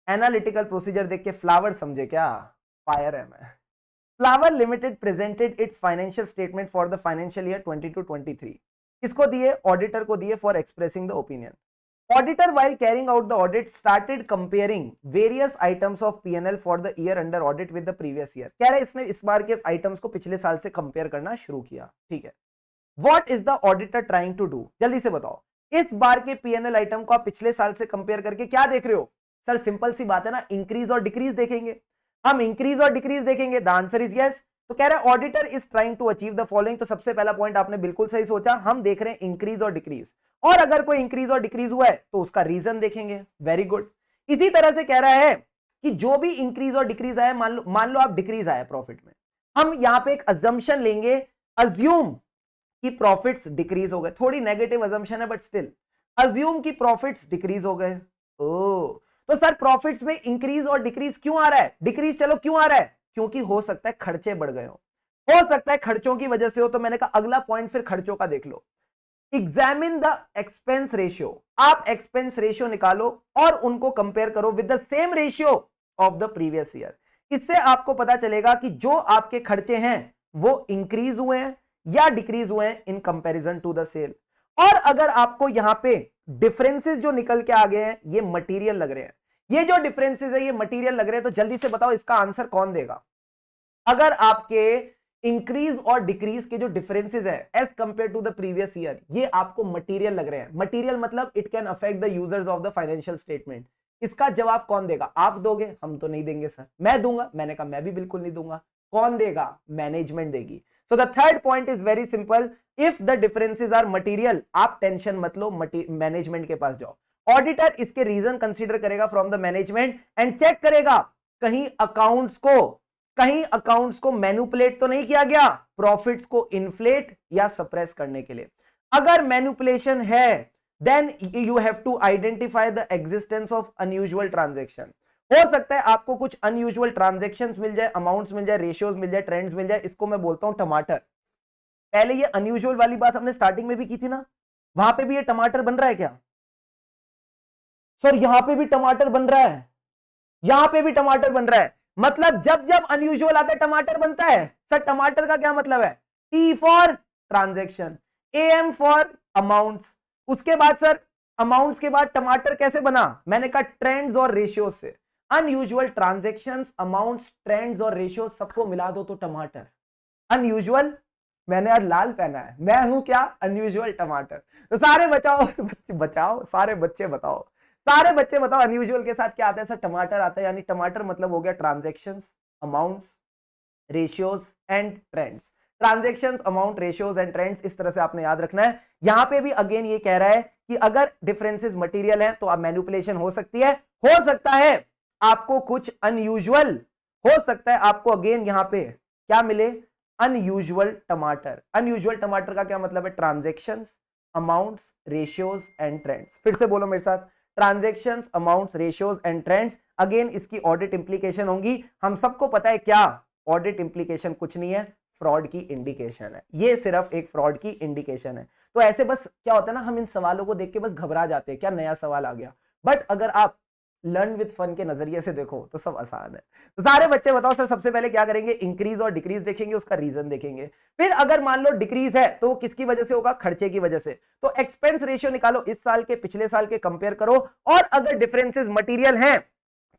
एनालिटिकल प्रोसीजर देख के फ्लावर समझे क्या, फायर है मैं। Flower limited presented it's financial statement for the financial year 22-23। किसको दिए? ऑडिटर को दिए, for expressing the opinion. Auditor while carrying out the audit started comparing various items of P&L for the year under audit with the previous year। कह रहे इसने इस बार के items को पिछले साल से कंपेयर करना शुरू किया, ठीक है। What is the auditor trying to do? जल्दी से बताओ, इस बार के P&L आइटम को आप पिछले साल से कंपेयर करके क्या देख रहे हो? सर सिंपल सी बात है ना, इंक्रीज और डिक्रीज देखेंगे, हम इंक्रीज और डिक्रीज देखेंगे। The answer is yes. तो कह रहा है auditor is trying to achieve the following. तो सबसे पहला पॉइंट आपने बिल्कुल सही सोचा, हम देख रहे हैं इंक्रीज और डिक्रीज, और अगर कोई इंक्रीज और डिक्रीज हुआ है तो उसका रीजन देखेंगे। Very good. इसी तरह से कह रहा है कि जो भी इंक्रीज और डिक्रीज आया, मान लो आप डिक्रीज आया प्रॉफिट में, हम यहां पे एक अजम्पशन लेंगे, अज्यूम कि प्रॉफिट्स डिक्रीज हो गए। थोड़ी नेगेटिव अजम्पशन है बट स्टिल, अज्यूम कि प्रॉफिट्स डिक्रीज हो गए। ओ, तो सर प्रॉफिट्स में इंक्रीज और डिक्रीज क्यों आ रहा है? डिक्रीज चलो क्यों आ रहा है? क्योंकि हो सकता है खर्चे बढ़ गए हो सकता है खर्चों की वजह से हो। तो मैंने कहा अगला पॉइंट फिर खर्चों का देख लो, एग्जामिन द एक्सपेंस रेशियो। आप एक्सपेंस रेशियो निकालो और उनको कंपेयर करो with the same ratio of the previous year. इससे आपको पता चलेगा कि जो आपके खर्चे हैं वो इंक्रीज हुए हैं या डिक्रीज हुए हैं in comparison to the sale. और अगर आपको यहां पे डिफरेंसेस जो निकल के आ गए हैं ये मटेरियल लग रहे हैं, ये जो डिफरेंसेस है ये मटेरियल लग रहे हैं, तो जल्दी से बताओ इसका आंसर कौन देगा? अगर आपके इंक्रीज और डिक्रीज के जो डिफरेंसेस है as compare to the previous year, ये आपको मटेरियल लग रहे हैं। मटेरियल मतलब it can affect the users of the financial statement. इसका जवाब कौन देगा? आप दोगे? हम तो नहीं देंगे सर। मैं दूंगा? मैंने कहा मैं भी बिल्कुल नहीं दूंगा। कौन देगा? मैनेजमेंट देगी। So the third point is very simple, if the differences are material, आप टेंशन मत लो, मैनेजमेंट के पास जाओ। ऑडिटर इसके रीजन कंसीडर करेगा from the management and check करेगा कहीं अकाउंट्स को मैनिपुलेट तो नहीं किया गया प्रॉफिट्स को इन्फ्लेट या सप्रेस करने के लिए। अगर मैनिपुलेशन है then you have to identify the existence of unusual transaction. हो सकता है आपको कुछ अनयूजुअल ट्रांजैक्शंस मिल जाए, अमाउंट्स मिल जाए, रेशियोज मिल जाए, ट्रेंड्स मिल जाए। इसको मैं बोलता हूं टमाटर। पहले ये अनयूजुअल वाली बात हमने स्टार्टिंग में भी की थी ना, वहां पे भी ये टमाटर बन रहा है क्या? सर यहां पे भी टमाटर बन रहा है, यहां पे भी टमाटर बन रहा है। मतलब जब जब अनयूजुअल आता है टमाटर बनता है। सर टमाटर का क्या मतलब है? T for transaction, M for amounts. उसके बाद सर अमाउंट्स के बाद टमाटर कैसे बना? मैंने कहा ट्रेंड्स और रेशियोज से। अनयूजुअल ट्रांजैक्शंस, अमाउंट्स, ट्रेंड्स और रेशियो सबको मिला दो तो टमाटर। अनयूजुअल, मैंने आज लाल पहना है, मैं हूं क्या? अनयूजुअल टमाटर। तो सारे बचाओ सारे बच्चे बताओ, सारे बच्चे बताओ अनयूजुअल के साथ क्या आता है? सर टमाटर आता है। यानी टमाटर मतलब हो गया transactions, amounts, ratios and trends. Transactions, amount, ratios and trends, इस तरह से आपने याद रखना है। यहां पे भी अगेन ये कह रहा है कि अगर डिफरेंसेस मटेरियल हैं तो आप मैनिपुलेशन हो सकती है, हो सकता है आपको कुछ अनयूजुअल, हो सकता है आपको अगेन यहां पे क्या मिले? अनयूजुअल टमाटर। अनयूजुअल टमाटर का क्या मतलब है? Transactions, amounts, ratios and trends. फिर से बोलो मेरे साथ, transactions, amounts, ratios and trends. Again इसकी ऑडिट इंप्लीकेशन होंगी। हम सबको पता है क्या ऑडिट इंप्लीकेशन कुछ नहीं है, फ्रॉड की इंडिकेशन है। ये सिर्फ एक फ्रॉड की इंडिकेशन है। तो ऐसे बस क्या होता है ना, हम इन सवालों को देख के बस घबरा जाते हैं, क्या नया सवाल आ गया। बट अगर आप लर्न विद फन के नजरिए से देखो तो सब आसान है। तो सारे बच्चे बताओ सर, सबसे पहले क्या करेंगे? इंक्रीज और डिक्रीज देखेंगे, उसका रीजन देखेंगे। फिर अगर मान लो डिक्रीज है तो किसकी वजह से होगा? खर्चे की वजह से। तो एक्सपेंस रेशियो निकालो, इस साल के पिछले साल के कंपेयर करो, और अगर डिफरेंसेस मटेरियल हैं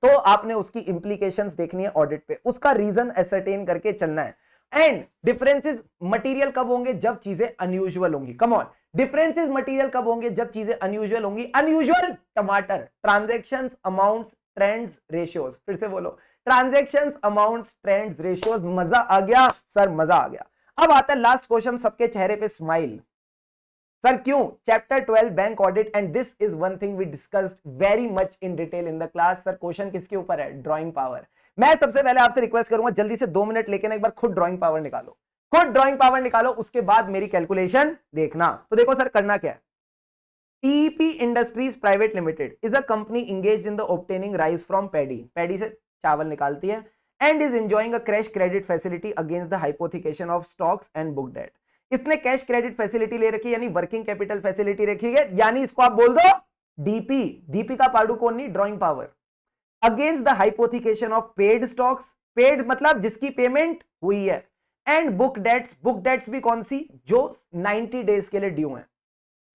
तो आपने उसकी इंप्लीकेशंस देखनी है ऑडिट पे, उसका रीजन एसरटेन करके चलना है। एंड डिफरेंसेस मटेरियल कब होंगे? जब चीजें अनयूजुअल होंगी। कम ऑन, डिफरेंसेस मटेरियल कब होंगे? जब चीजें अनयूजुअल होंगी। अनयूजुअल टमाटर, ट्रांजैक्शंस, अमाउंट्स, ट्रेंड्स, रेशियोज। फिर से बोलो, ट्रांजैक्शंस, अमाउंट्स, ट्रेंड्स, रेशियोज। मजा आ गया सर, मजा आ गया। अब आता है लास्ट क्वेश्चन, सबके चेहरे पे स्माइल। सर क्यों? Chapter 12 bank audit, and this is one thing we discussed very much in detail in the class. Sir question किसके ऊपर है? Drawing power. मैं सबसे पहले आपसे रिक्वेस्ट करूंगा जल्दी से 2 मिनट लेके ना एक बार खुद ड्राइंग पावर निकालो, खुद ड्राइंग पावर निकालो, उसके बाद मेरी कैलकुलेशन देखना। तो देखो सर करना क्या है। TP industries private limited is a company engaged in the obtaining rice from paddy. Paddy से चावल निकालती है। And is enjoying a cash credit facility against the hypothecation of stocks and book debt. इसने cash credit facility ले रखी है, यानी working capital facility रखी है, यानी इसको आप बोल दो डीपी। डीपी का पार्डुकोन नहीं, drawing power. Against the hypothecation of paid stocks, paid मतलब जिसकी पेमेंट हुई है। And book debts, book debts भी कौन सी? जो 90 डेज के लिए ड्यू है।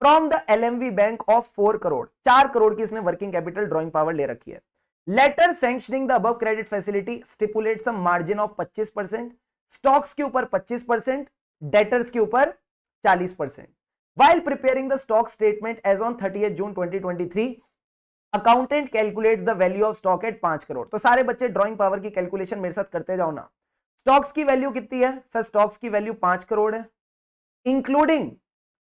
From the LMV bank of 4 crore, 4 crore की इसने वर्किंग कैपिटल ड्राइंग पावर ले रखी है। Letter sanctioning the above credit facility stipulate some margin of 25%, stocks के ऊपर 25%, डेटर्स के ऊपर 40%। while preparing the stock statement as on 30th June 2023, accountant calculates the value of stock at 5 crore. तो सारे बच्चे ड्राइंग पावर की कैलकुलेशन मेरे साथ करते जाओ ना। स्टॉक्स की वैल्यू कितनी है? सर स्टॉक्स की वैल्यू 5 करोड़ है, including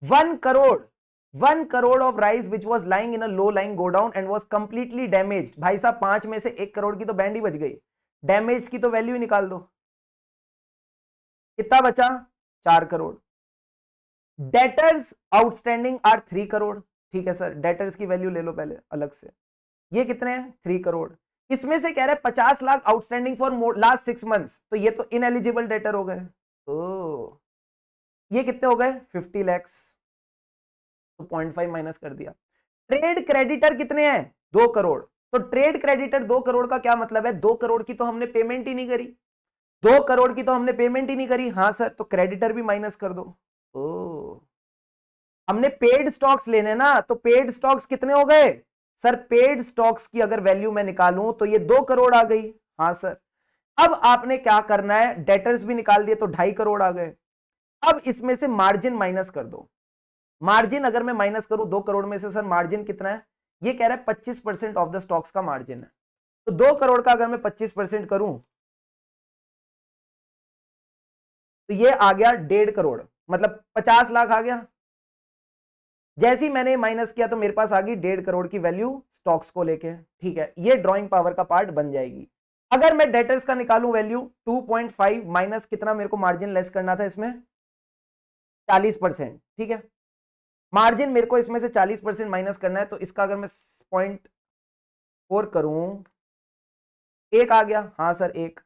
1 crore of rice which was lying in a low lying godown and was completely damage. भाई साहब 5 में से 1 करोड़ की तो बैंड ही बच गई, डैमेज की तो वैल्यू ही निकाल दो। कितना बचा? 4 crore. Debtors outstanding are 3 crore. ठीक है सर, डेटर्स की वैल्यू ले लो पहले अलग से। ये कितने हैं? 3 करोड़। इसमें से कह रहे हैं 50 lakh outstanding for last 6 months, तो ये तो इनएलिजिबल डेटर हो गए। ओ ये कितने हो गए? 50 लैक्स, तो 0.5 माइनस कर दिया। ट्रेड क्रेडिटर कितने हैं? 2 करोड़। तो ट्रेड क्रेडिटर 2 करोड़ का क्या मतलब है? 2 करोड़ की तो हमने पेमेंट ही नहीं करी, 2 करोड़ की तो हमने पेमेंट ही नहीं करी। हाँ सर, तो क्रेडिटर भी माइनस कर दो। ओ हमने पेड स्टॉक्स लेने ना, तो पेड स्टॉक्स कितने हो गए? सर पेड स्टॉक्स की अगर वैल्यू मैं निकालूं तो ये 2 करोड़ आ गई। हाँ सर। अब आपने क्या करना है? डेटर्स भी निकाल दिए तो 2.5 करोड़ आ गए। अब इसमें से मार्जिन माइनस कर दो। मार्जिन अगर मैं माइनस करूं 2 करोड़ में से, सर मार्जिन कितना है? ये कह रहा है 25% ऑफ द स्टॉक्स का मार्जिन है। तो 2 करोड़ का अगर मैं 25% करूं तो ये आ गया 1.5 करोड़, मतलब 50 लाख आ गया। जैसे ही मैंने माइनस किया तो मेरे पास आ गई 1.5 करोड़ की वैल्यू स्टॉक्स को लेके। ठीक है, ये ड्राइंग पावर का पार्ट बन जाएगी। अगर मैं डेटर्स का निकालूं वैल्यू 2.5 माइनस कितना मेरे को मार्जिन लेस करना था इसमें? 40%। ठीक है, मार्जिन मेरे को इसमें से 40% माइनस करना है, तो इसका अगर मैं 0.4 करूं, 1 आ गया। हाँ सर 1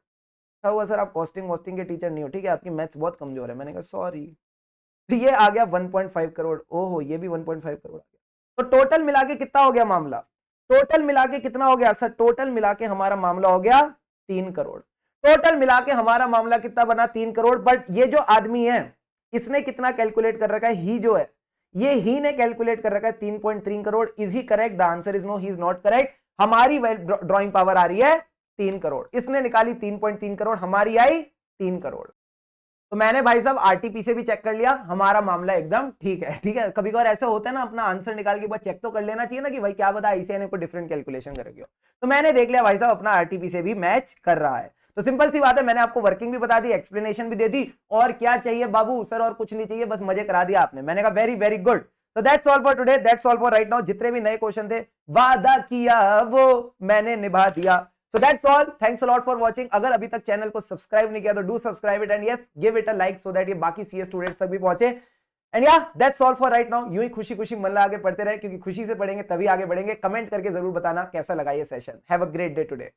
हुआ। सर आप कॉस्टिंग वॉस्टिंग के टीचर नहीं हो, ठीक है, आपकी मैथ्स बहुत कमजोर है। मैंने कहा सॉरी। फिर ये आ गया 1.5 करोड़। ओहो ये भी 1.5 करोड़ आ गया। तो टोटल मिला के कितना हो गया मामला? टोटल मिला के कितना हो गया? सर टोटल मिला के हमारा मामला हो गया 3 करोड़। टोटल मिला के हमारा मामला कितना बना? 3 करोड़। बट ये जो आदमी है इसने कितना कैलकुलेट कर रखा है? ही जो है ये ही ने कैलकुलेट कर रखा है 3.3 crore. Is he correct? The answer is no, he is not correct. हमारी ड्राइंग पावर आ रही है 3 करोड़, इसने निकाली 3.3 करोड़, हमारी आई 3 करोड़। तो मैंने भाई साहब आरटीपी से भी चेक कर लिया, हमारा मामला एकदम ठीक है। ठीक है, कभी कभार ऐसा होता है ना, अपना आंसर निकाल के बाद चेक तो कर लेना चाहिए ना कि भाई क्या पता आईसीआई ने कोई डिफरेंट कैलकुलेशन करेगी। तो मैंने देख लिया भाई साहब अपना आरटीपी से भी मैच कर रहा है। तो सिंपल सी बात है, मैंने आपको वर्किंग भी बता दी, एक्सप्लेनेशन भी दे दी, और क्या चाहिए बाबू? सर और कुछ नहीं चाहिए, बस मजे करा दिया आपने। मैंने कहा वेरी वेरी गुड। तो that's all for today, that's all for right now. जितने भी नए क्वेश्चन थे, वादा किया वो मैंने निभा दिया, so that's all, thanks a lot for watching. अगर अभी तक चैनल को सब्सक्राइब नहीं किया तो do subscribe it and yes give it a like so that ये बाकी सीए स्टूडेंट्स तक भी पहुंचे। एंड या that's all for right now. यूं ही खुशी खुशी मन लगा के पढ़ते रहे, क्योंकि खुशी से पढ़ेंगे तभी आगे बढ़ेंगे। कमेंट करके जरूर बताना कैसा लगा ये session. Have a great day today.